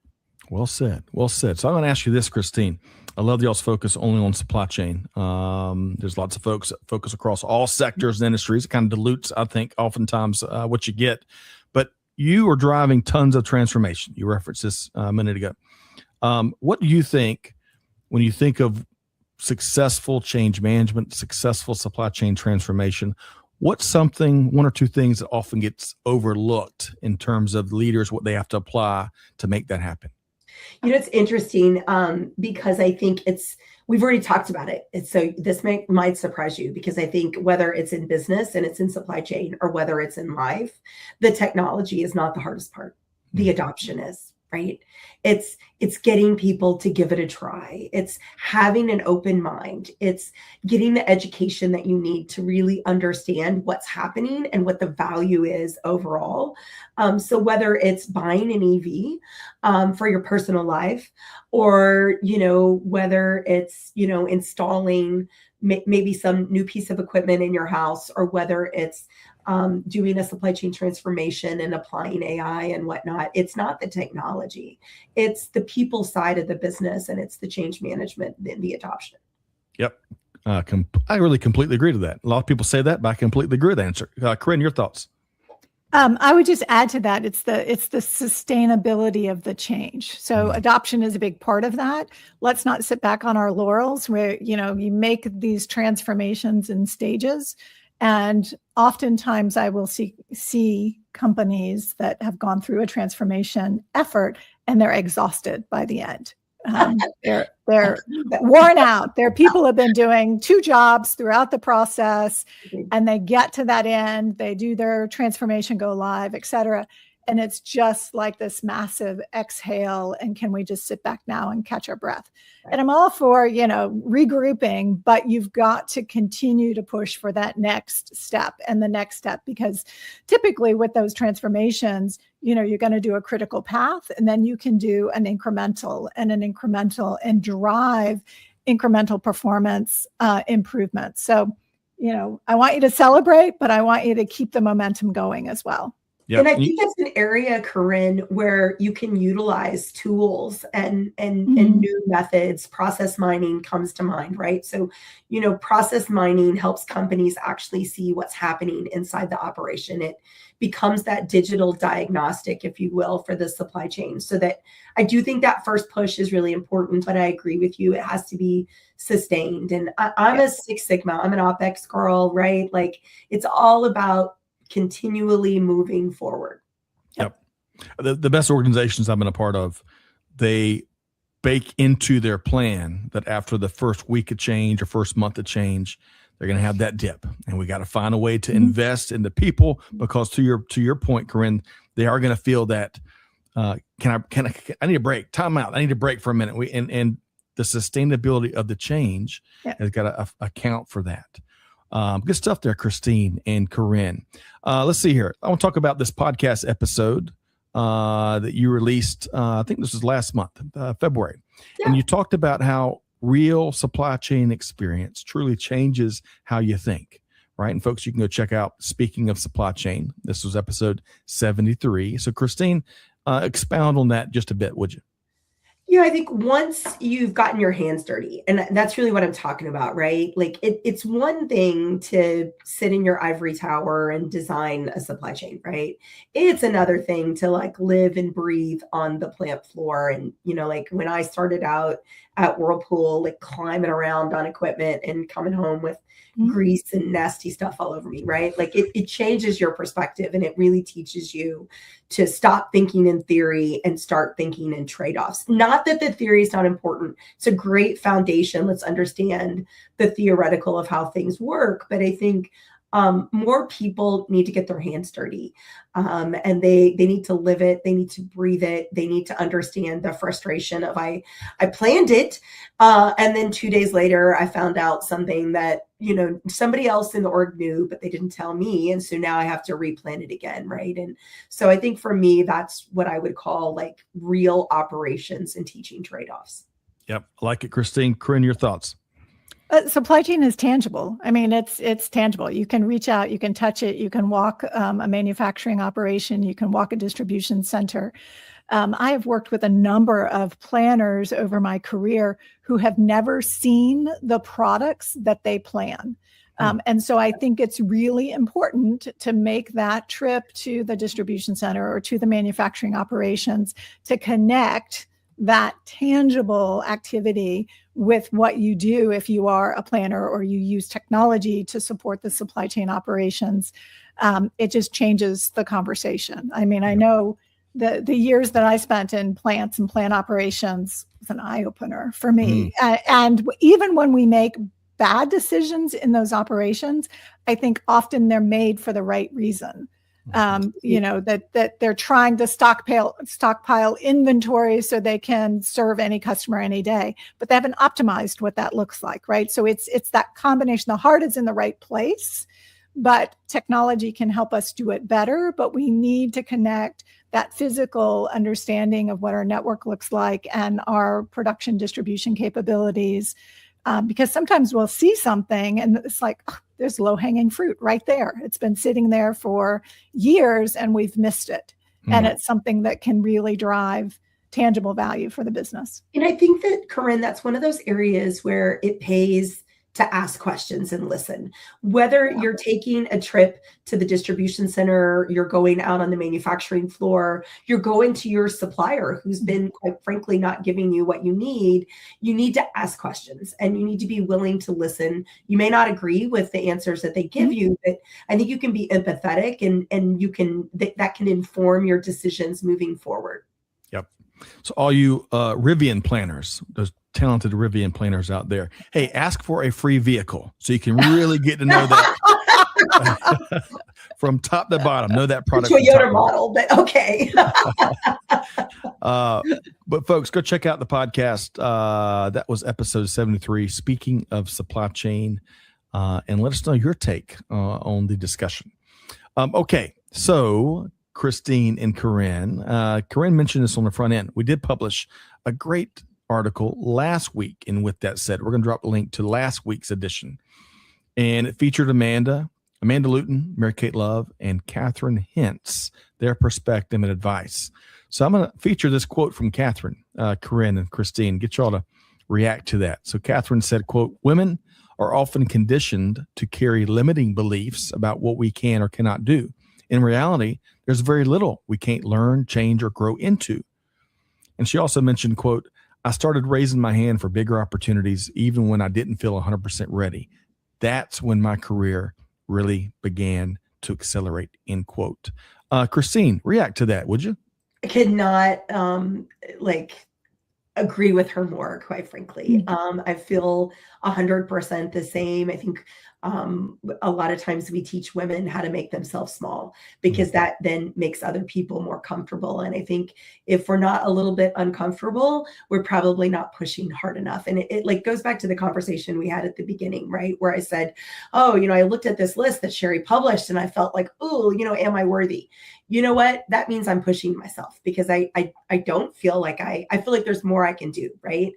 Well said. Well said. So I'm going to ask you this, Christine. I love y'all's focus only on supply chain. There's lots of folks that focus across all sectors and industries. It kind of dilutes, I think, oftentimes what you get. But you are driving tons of transformation. You referenced this a minute ago. What do you think when you think of successful change management, successful supply chain transformation? What's one or two things that often gets overlooked in terms of leaders, what they have to apply to make that happen? It's interesting because I think we've already talked about it. So this might surprise you, because I think whether it's in business and it's in supply chain, or whether it's in life, the technology is not the hardest part. The adoption is, right? It's getting people to give it a try. It's having an open mind. It's getting the education that you need to really understand what's happening and what the value is overall. So whether it's buying an EV for your personal life, or, whether it's, installing maybe some new piece of equipment in your house, or whether it's doing a supply chain transformation and applying AI and whatnot. It's not the technology. It's the people side of the business, and it's the change management and the adoption. Yep. I really completely agree to that. A lot of people say that, but I completely agree with the answer. Karin, your thoughts? I would just add to that. It's the sustainability of the change. So adoption is a big part of that. Let's not sit back on our laurels where, you make these transformations in stages. And oftentimes I will see companies that have gone through a transformation effort and they're exhausted by the end. They're worn out. Their people have been doing 2 jobs throughout the process, and they get to that end. They do their transformation, go live, et cetera. And it's just like this massive exhale. And can we just sit back now and catch our breath? Right. And I'm all for, regrouping, but you've got to continue to push for that next step and the next step, because typically with those transformations, you're going to do a critical path, and then you can do an incremental and drive incremental performance improvements. So, I want you to celebrate, but I want you to keep the momentum going as well. Yep. And I think that's an area, Karin, where you can utilize tools and new methods. Process mining comes to mind, right? So, process mining helps companies actually see what's happening inside the operation. It becomes that digital diagnostic, if you will, for the supply chain. So that I do think that first push is really important, but I agree with you. It has to be sustained. And I'm a Six Sigma. I'm an OpEx girl, right? Like, it's all about continually moving forward. Yep. The best organizations I've been a part of, they bake into their plan that after the first week of change or first month of change, they're going to have that dip, and we got to find a way to invest in the people, because to your point, Karin, they are going to feel that. I need a break. Time out. I need a break for a minute. And the sustainability of the change has got to account for that. Good stuff there, Christine and Karin. Let's see here. I want to talk about this podcast episode that you released. I think this was last month, February. Yeah. And you talked about how real supply chain experience truly changes how you think, right? And folks, you can go check out Speaking of Supply Chain. This was episode 73. So Christine, expound on that just a bit, would you? Yeah, I think once you've gotten your hands dirty, and that's really what I'm talking about, right? Like it's one thing to sit in your ivory tower and design a supply chain, right? It's another thing to like live and breathe on the plant floor. And, like when I started out at Whirlpool, like climbing around on equipment and coming home with grease and nasty stuff all over me, right? Like it changes your perspective, and it really teaches you to stop thinking in theory and start thinking in trade-offs. Not that the theory is not important. It's a great foundation. Let's understand the theoretical of how things work. But I think more people need to get their hands dirty, and they need to live it. They need to breathe it. They need to understand the frustration of I planned it, and then 2 days later I found out something that somebody else in the org knew, but they didn't tell me, and so now I have to replan it again, right? And so I think for me, that's what I would call like real operations and teaching trade-offs. Yep, I like it, Christine. Karin, your thoughts? Supply chain is tangible. I mean, it's tangible. You can reach out, you can touch it, you can walk a manufacturing operation, you can walk a distribution center. I have worked with a number of planners over my career who have never seen the products that they plan. And so I think it's really important to make that trip to the distribution center or to the manufacturing operations to connect that tangible activity with what you do if you are a planner or you use technology to support the supply chain operations. It just changes the conversation. I mean, I know the years that I spent in plants and plant operations was an eye-opener for me. And even when we make bad decisions in those operations, I think often they're made for the right reason. That they're trying to stockpile inventory so they can serve any customer any day, but they haven't optimized what that looks like, right? So it's that combination. The heart is in the right place, but technology can help us do it better. But we need to connect that physical understanding of what our network looks like and our production distribution capabilities. Because sometimes we'll see something and it's like, there's low-hanging fruit right there. It's been sitting there for years and we've missed it. And it's something that can really drive tangible value for the business. And I think that, Karin, that's one of those areas where it pays to ask questions and listen. Whether you're taking a trip to the distribution center, you're going out on the manufacturing floor, you're going to your supplier who's been, quite frankly, not giving you what you need to ask questions and you need to be willing to listen. You may not agree with the answers that they give you, but I think you can be empathetic and you can, that can inform your decisions moving forward. Yep. So all you Rivian planners, those talented Rivian planners out there, hey, ask for a free vehicle so you can really get to know that from top to bottom. Know that product. Toyota model, but okay. But folks, go check out the podcast. That was episode 73. Speaking of supply chain, and let us know your take on the discussion. Okay, so Christine and Karin. Karin mentioned this on the front end. We did publish a great article last week. And with that said, we're going to drop a link to last week's edition. And it featured Amanda Luton, Mary Kate Love, and Catherine Hintz, their perspective and advice. So I'm going to feature this quote from Catherine, Karin, and Christine, get y'all to react to that. So Catherine said, quote, "Women are often conditioned to carry limiting beliefs about what we can or cannot do. In reality, there's very little we can't learn, change, or grow into." And she also mentioned, quote, "I started raising my hand for bigger opportunities even when I didn't feel 100% ready. That's when my career really began to accelerate," end quote. Christine, react to that, would you? I could not agree with her more, quite frankly. I feel 100% the same. I think a lot of times we teach women how to make themselves small because that then makes other people more comfortable. And I think if we're not a little bit uncomfortable, we're probably not pushing hard enough. And it like goes back to the conversation we had at the beginning, right? Where I said, oh, I looked at this list that Sherry published and I felt like, oh, am I worthy? You know what? That means I'm pushing myself because I don't feel like I feel like there's more I can do, right?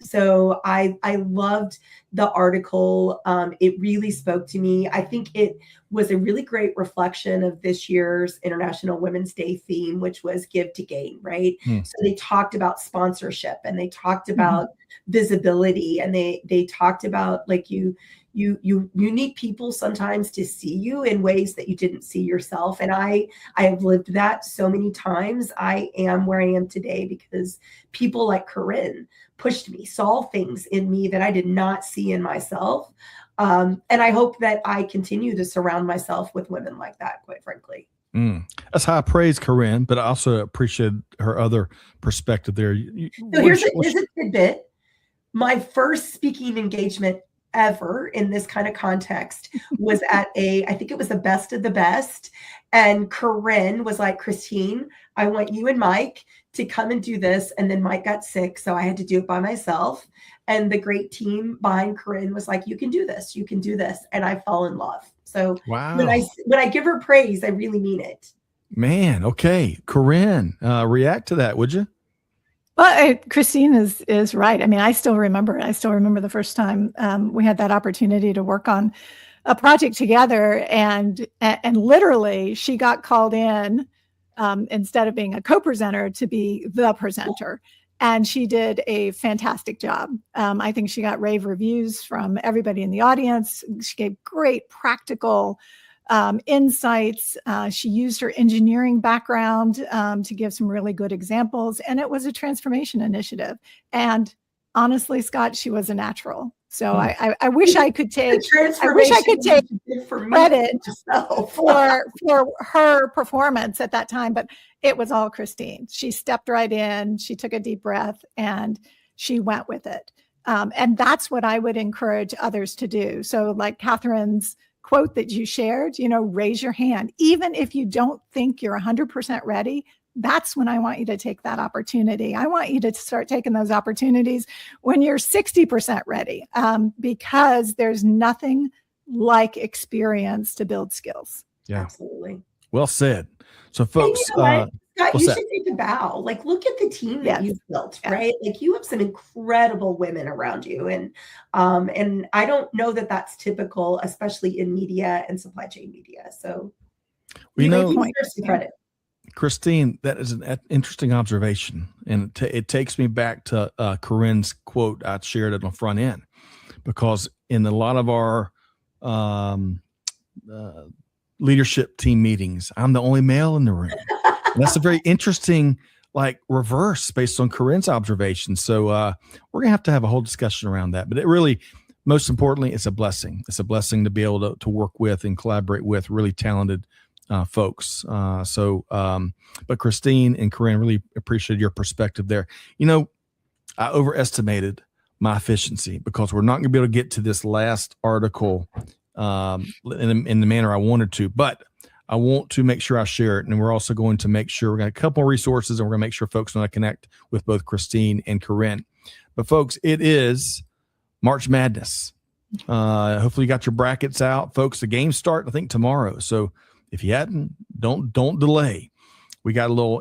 So I loved the article. It really spoke to me. I think it was a really great reflection of this year's International Women's Day theme, which was give to gain, right? So they talked about sponsorship and they talked about visibility and they talked about like you need people sometimes to see you in ways that you didn't see yourself. And I have lived that so many times. I am where I am today because people like Karin pushed me, saw things in me that I did not see in myself. And I hope that I continue to surround myself with women like that, quite frankly. That's how I praise Karin, but I also appreciate her other perspective there. So here's a tidbit. My first speaking engagement ever in this kind of context was at I think it was the Best of the Best. And Karin was like, Christine, I want you and Mike to come and do this. And then Mike got sick, so I had to do it by myself. And the great team behind Karin was like, you can do this. You can do this. And I fell in love. So wow. when I give her praise, I really mean it. Man, okay. Karin, react to that, would you? Well, Christine is right. I mean, I still remember the first time we had that opportunity to work on a project together, and literally she got called in instead of being a co-presenter to be the presenter, and she did a fantastic job. I think she got rave reviews from everybody in the audience. She gave great practical insights. She used her engineering background to give some really good examples, and it was a transformation initiative. And honestly, Scott, she was a natural. So I wish I could take credit for her performance at that time, but it was all Christine. She stepped right in, she took a deep breath, and she went with it. And that's what I would encourage others to do. So like Catherine's quote that you shared, raise your hand. Even if you don't think you're 100% ready, that's when I want you to take that opportunity. I want you to start taking those opportunities when you're 60% ready, because there's nothing like experience to build skills. Yeah, absolutely. Well said. So folks, Scott, you should take a bow. Like, look at the team that you've built, right? Like, you have some incredible women around you. And I don't know that that's typical, especially in media and supply chain media. So you deserve some credit. Christine, that is an interesting observation. And it takes me back to Karin's quote I shared at the front end, because in a lot of our leadership team meetings, I'm the only male in the room. And that's a very interesting reverse based on Karin's observations. So we're gonna have to have a whole discussion around that. But it really, most importantly, it's a blessing. It's a blessing to be able to work with and collaborate with really talented folks. But Christine and Karin, really appreciated your perspective there. I overestimated my efficiency because we're not going to be able to get to this last article in the manner I wanted to, but I want to make sure I share it. And we're also going to make sure we're going to have a couple more resources, and we're going to make sure folks know how to connect with both Christine and Karin. But folks, it is March Madness. Hopefully you got your brackets out, folks. The games start, I think, tomorrow. So if you hadn't, don't delay. We got a little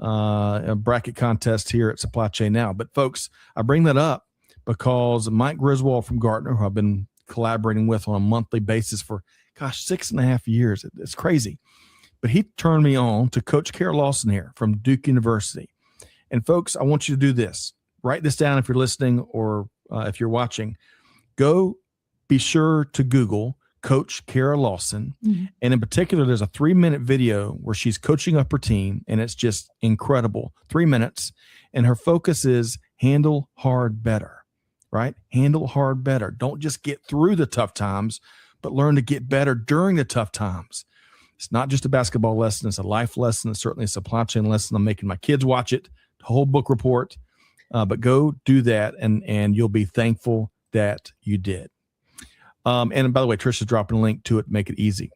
a bracket contest here at Supply Chain Now. But folks, I bring that up because Mike Griswold from Gartner, who I've been collaborating with on a monthly basis for 6.5 years. It's crazy. But he turned me on to Coach Karin Lawson here from Duke University. And folks, I want you to do this. Write this down if you're listening or if you're watching. Go be sure to Google Coach Karin Lawson. Mm-hmm. And in particular, there's a 3-minute video where she's coaching up her team, and it's just incredible. 3 minutes. And her focus is handle hard better, right? Handle hard better. Don't just get through the tough times, but learn to get better during the tough times. It's not just a basketball lesson. It's a life lesson. It's certainly a supply chain lesson. I'm making my kids watch it, the whole book report. But go do that, and you'll be thankful that you did. And by the way, Trisha's dropping a link to it to make it easy.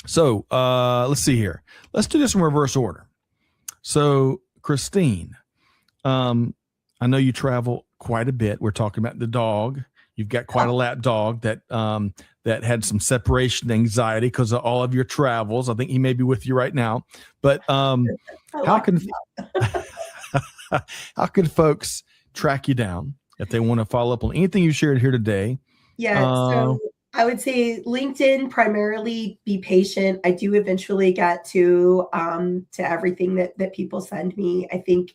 So let's see here. Let's do this in reverse order. So Christine, I know you travel quite a bit. We're talking about the dog. You've got quite a lap dog that had some separation anxiety because of all of your travels. I think he may be with you right now. But how can folks track you down if they want to follow up on anything you shared here today? Yeah, so I would say LinkedIn primarily. Be patient. I do eventually get to everything that people send me. I think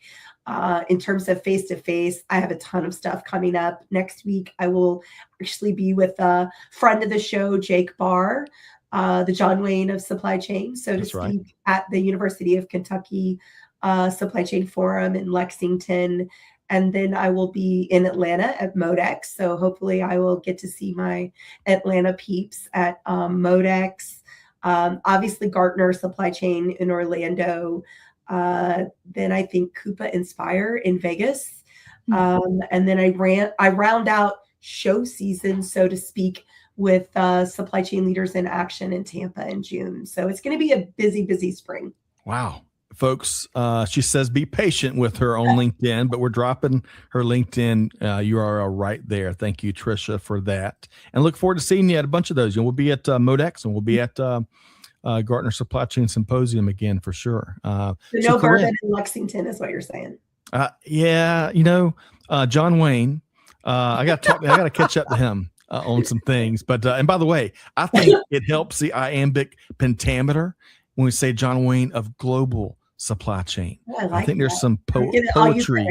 in terms of face-to-face, I have a ton of stuff coming up. Next week, I will actually be with a friend of the show, Jake Barr, the John Wayne of supply chain, so to speak, at the University of Kentucky Supply Chain Forum in Lexington. And then I will be in Atlanta at Modex. So hopefully I will get to see my Atlanta peeps at Modex. Obviously Gartner Supply Chain in Orlando. Then I think Coupa Inspire in Vegas. And then I round out show season, so to speak, with Supply Chain Leaders in Action in Tampa in June. So it's going to be a busy, busy spring. Wow. Folks, she says be patient with her on LinkedIn, but we're dropping her LinkedIn URL right there. Thank you, Trisha, for that. And look forward to seeing you at a bunch of those. We'll be at Modex, and we'll be at Gartner Supply Chain Symposium again for sure. So no bourbon in Lexington is what you're saying. Yeah, John Wayne. I got to catch up to him on some things. But and by the way, I think it helps the iambic pentameter when we say John Wayne of global supply chain. I think there's some poetry.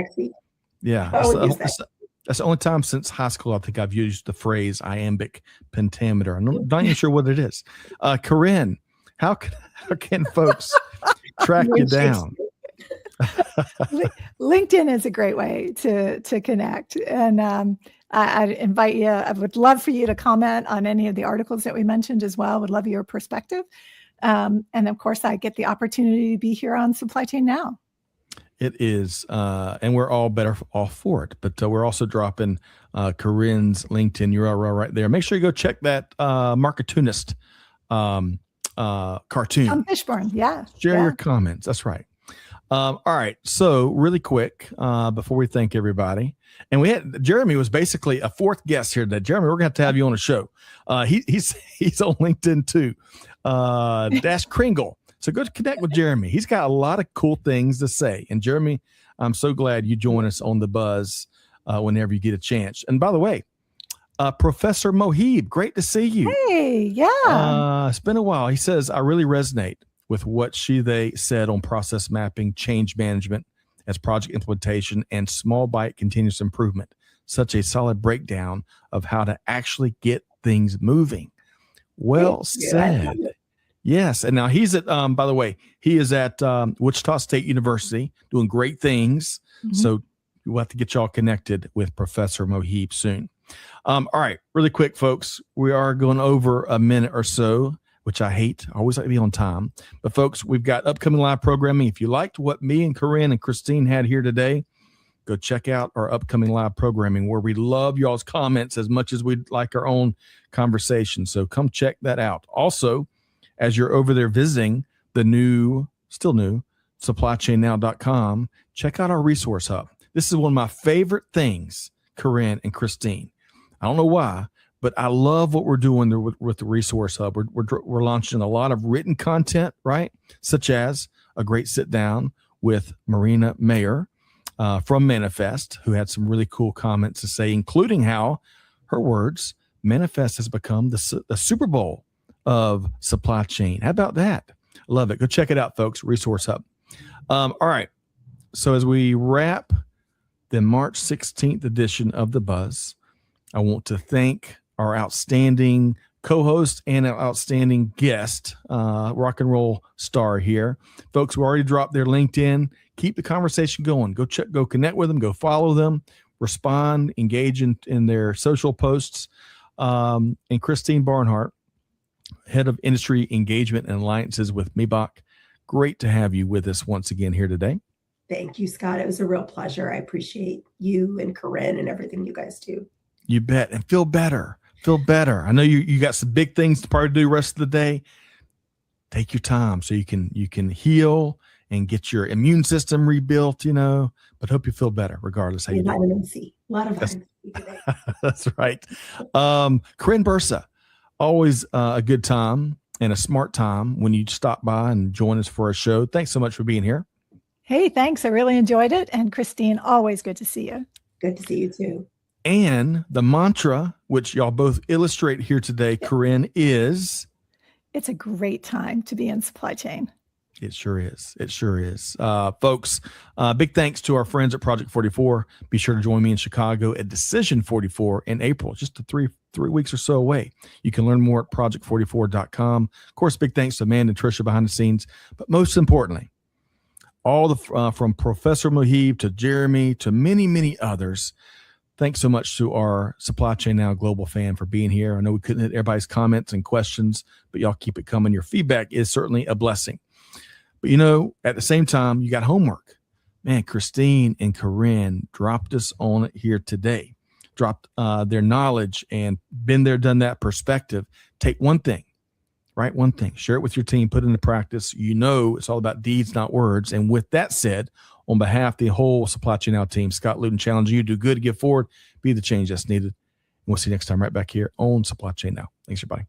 Yeah, that's the only time since high school I think I've used the phrase iambic pentameter. I'm not even sure what it is. Karin, how can folks track you down? LinkedIn is a great way to connect, and I invite you. I would love for you to comment on any of the articles that we mentioned as well. Would love your perspective. And of course, I get the opportunity to be here on Supply Chain Now. It is, and we're all better off for it. But we're also dropping Karin's LinkedIn URL right there. Make sure you go check that Marketunist cartoon. Tom Fishburne, yeah. Share your comments. That's right. All right. So really quick, before we thank everybody, and we had Jeremy was basically a fourth guest here today. Jeremy, we're going to have you on the show. He's on LinkedIn too. Dash Kringle. So go to connect with Jeremy. He's got a lot of cool things to say. And Jeremy, I'm so glad you join us on the buzz whenever you get a chance. And by the way, Professor Mohib, great to see you. Hey, yeah. It's been a while. He says, I really resonate with what they said on process mapping, change management as project implementation, and small bite continuous improvement. such a solid breakdown of how to actually get things moving. Well said. Yes. And now he's at, by the way, he is at Wichita State University doing great things. Mhm. So we'll have to get y'all connected with Professor Mohib soon. All right. Really quick, folks. We are going over a minute or so, which I hate. I always like to be on time. But folks, we've got upcoming live programming. If you liked what me and Karin and Christine had here today, go check out our upcoming live programming where we love y'all's comments as much as we'd like our own conversation. So come check that out. Also, as you're over there visiting the still new, supplychainnow.com, check out our resource hub. This is one of my favorite things, Karin and Christine. I don't know why, but I love what we're doing with the resource hub. We're launching a lot of written content, right? Such as a great sit down with Marina Mayer from Manifest, who had some really cool comments to say, including how, her words, Manifest has become the Super Bowl of supply chain. How about that? Love it. Go check it out, folks. Resource Hub. All right. So as we wrap the March 16th edition of The Buzz, I want to thank our outstanding co-host and our outstanding guest, rock and roll star here. Folks, we already dropped their LinkedIn. Keep the conversation going. Go connect with them. Go follow them. Respond, engage in their social posts. And Christine Barnhart, Head of Industry Engagement and Alliances with Miebach. Great to have you with us once again here today. Thank you, Scott. It was a real pleasure. I appreciate you and Karin and everything you guys do. You bet. And feel better. Feel better. I know you got some big things to probably do the rest of the day. Take your time so you can heal and get your immune system rebuilt, but hope you feel better regardless how you do. Vitamin C. A lot of vitamin C today. That's right. Karin, Bursa, always a good time and a smart time when you stop by and join us for a show. Thanks so much for being here. Hey, thanks. I really enjoyed it. And Christine, always good to see you. Good to see you too. And the mantra, which y'all both illustrate here today, Karin, is... It's a great time to be in supply chain. It sure is. It sure is. Folks, big thanks to our friends at Project 44. Be sure to join me in Chicago at Decision 44 in April, just three weeks or so away. You can learn more at project44.com. Of course, big thanks to Amanda and Tricia behind the scenes. But most importantly, all from Professor Mohib to Jeremy to many, many others, thanks so much to our Supply Chain Now Global fan for being here. I know we couldn't hit everybody's comments and questions, but y'all keep it coming. Your feedback is certainly a blessing. But, at the same time, you got homework. Man, Christine and Karin dropped us on it here today. Dropped their knowledge and been there, done that perspective. Take one thing, right? One thing. Share it with your team. Put it into practice. It's all about deeds, not words. And with that said, on behalf of the whole Supply Chain Now team, Scott Luton challenging you to do good, give forward, be the change that's needed. And we'll see you next time right back here on Supply Chain Now. Thanks, everybody.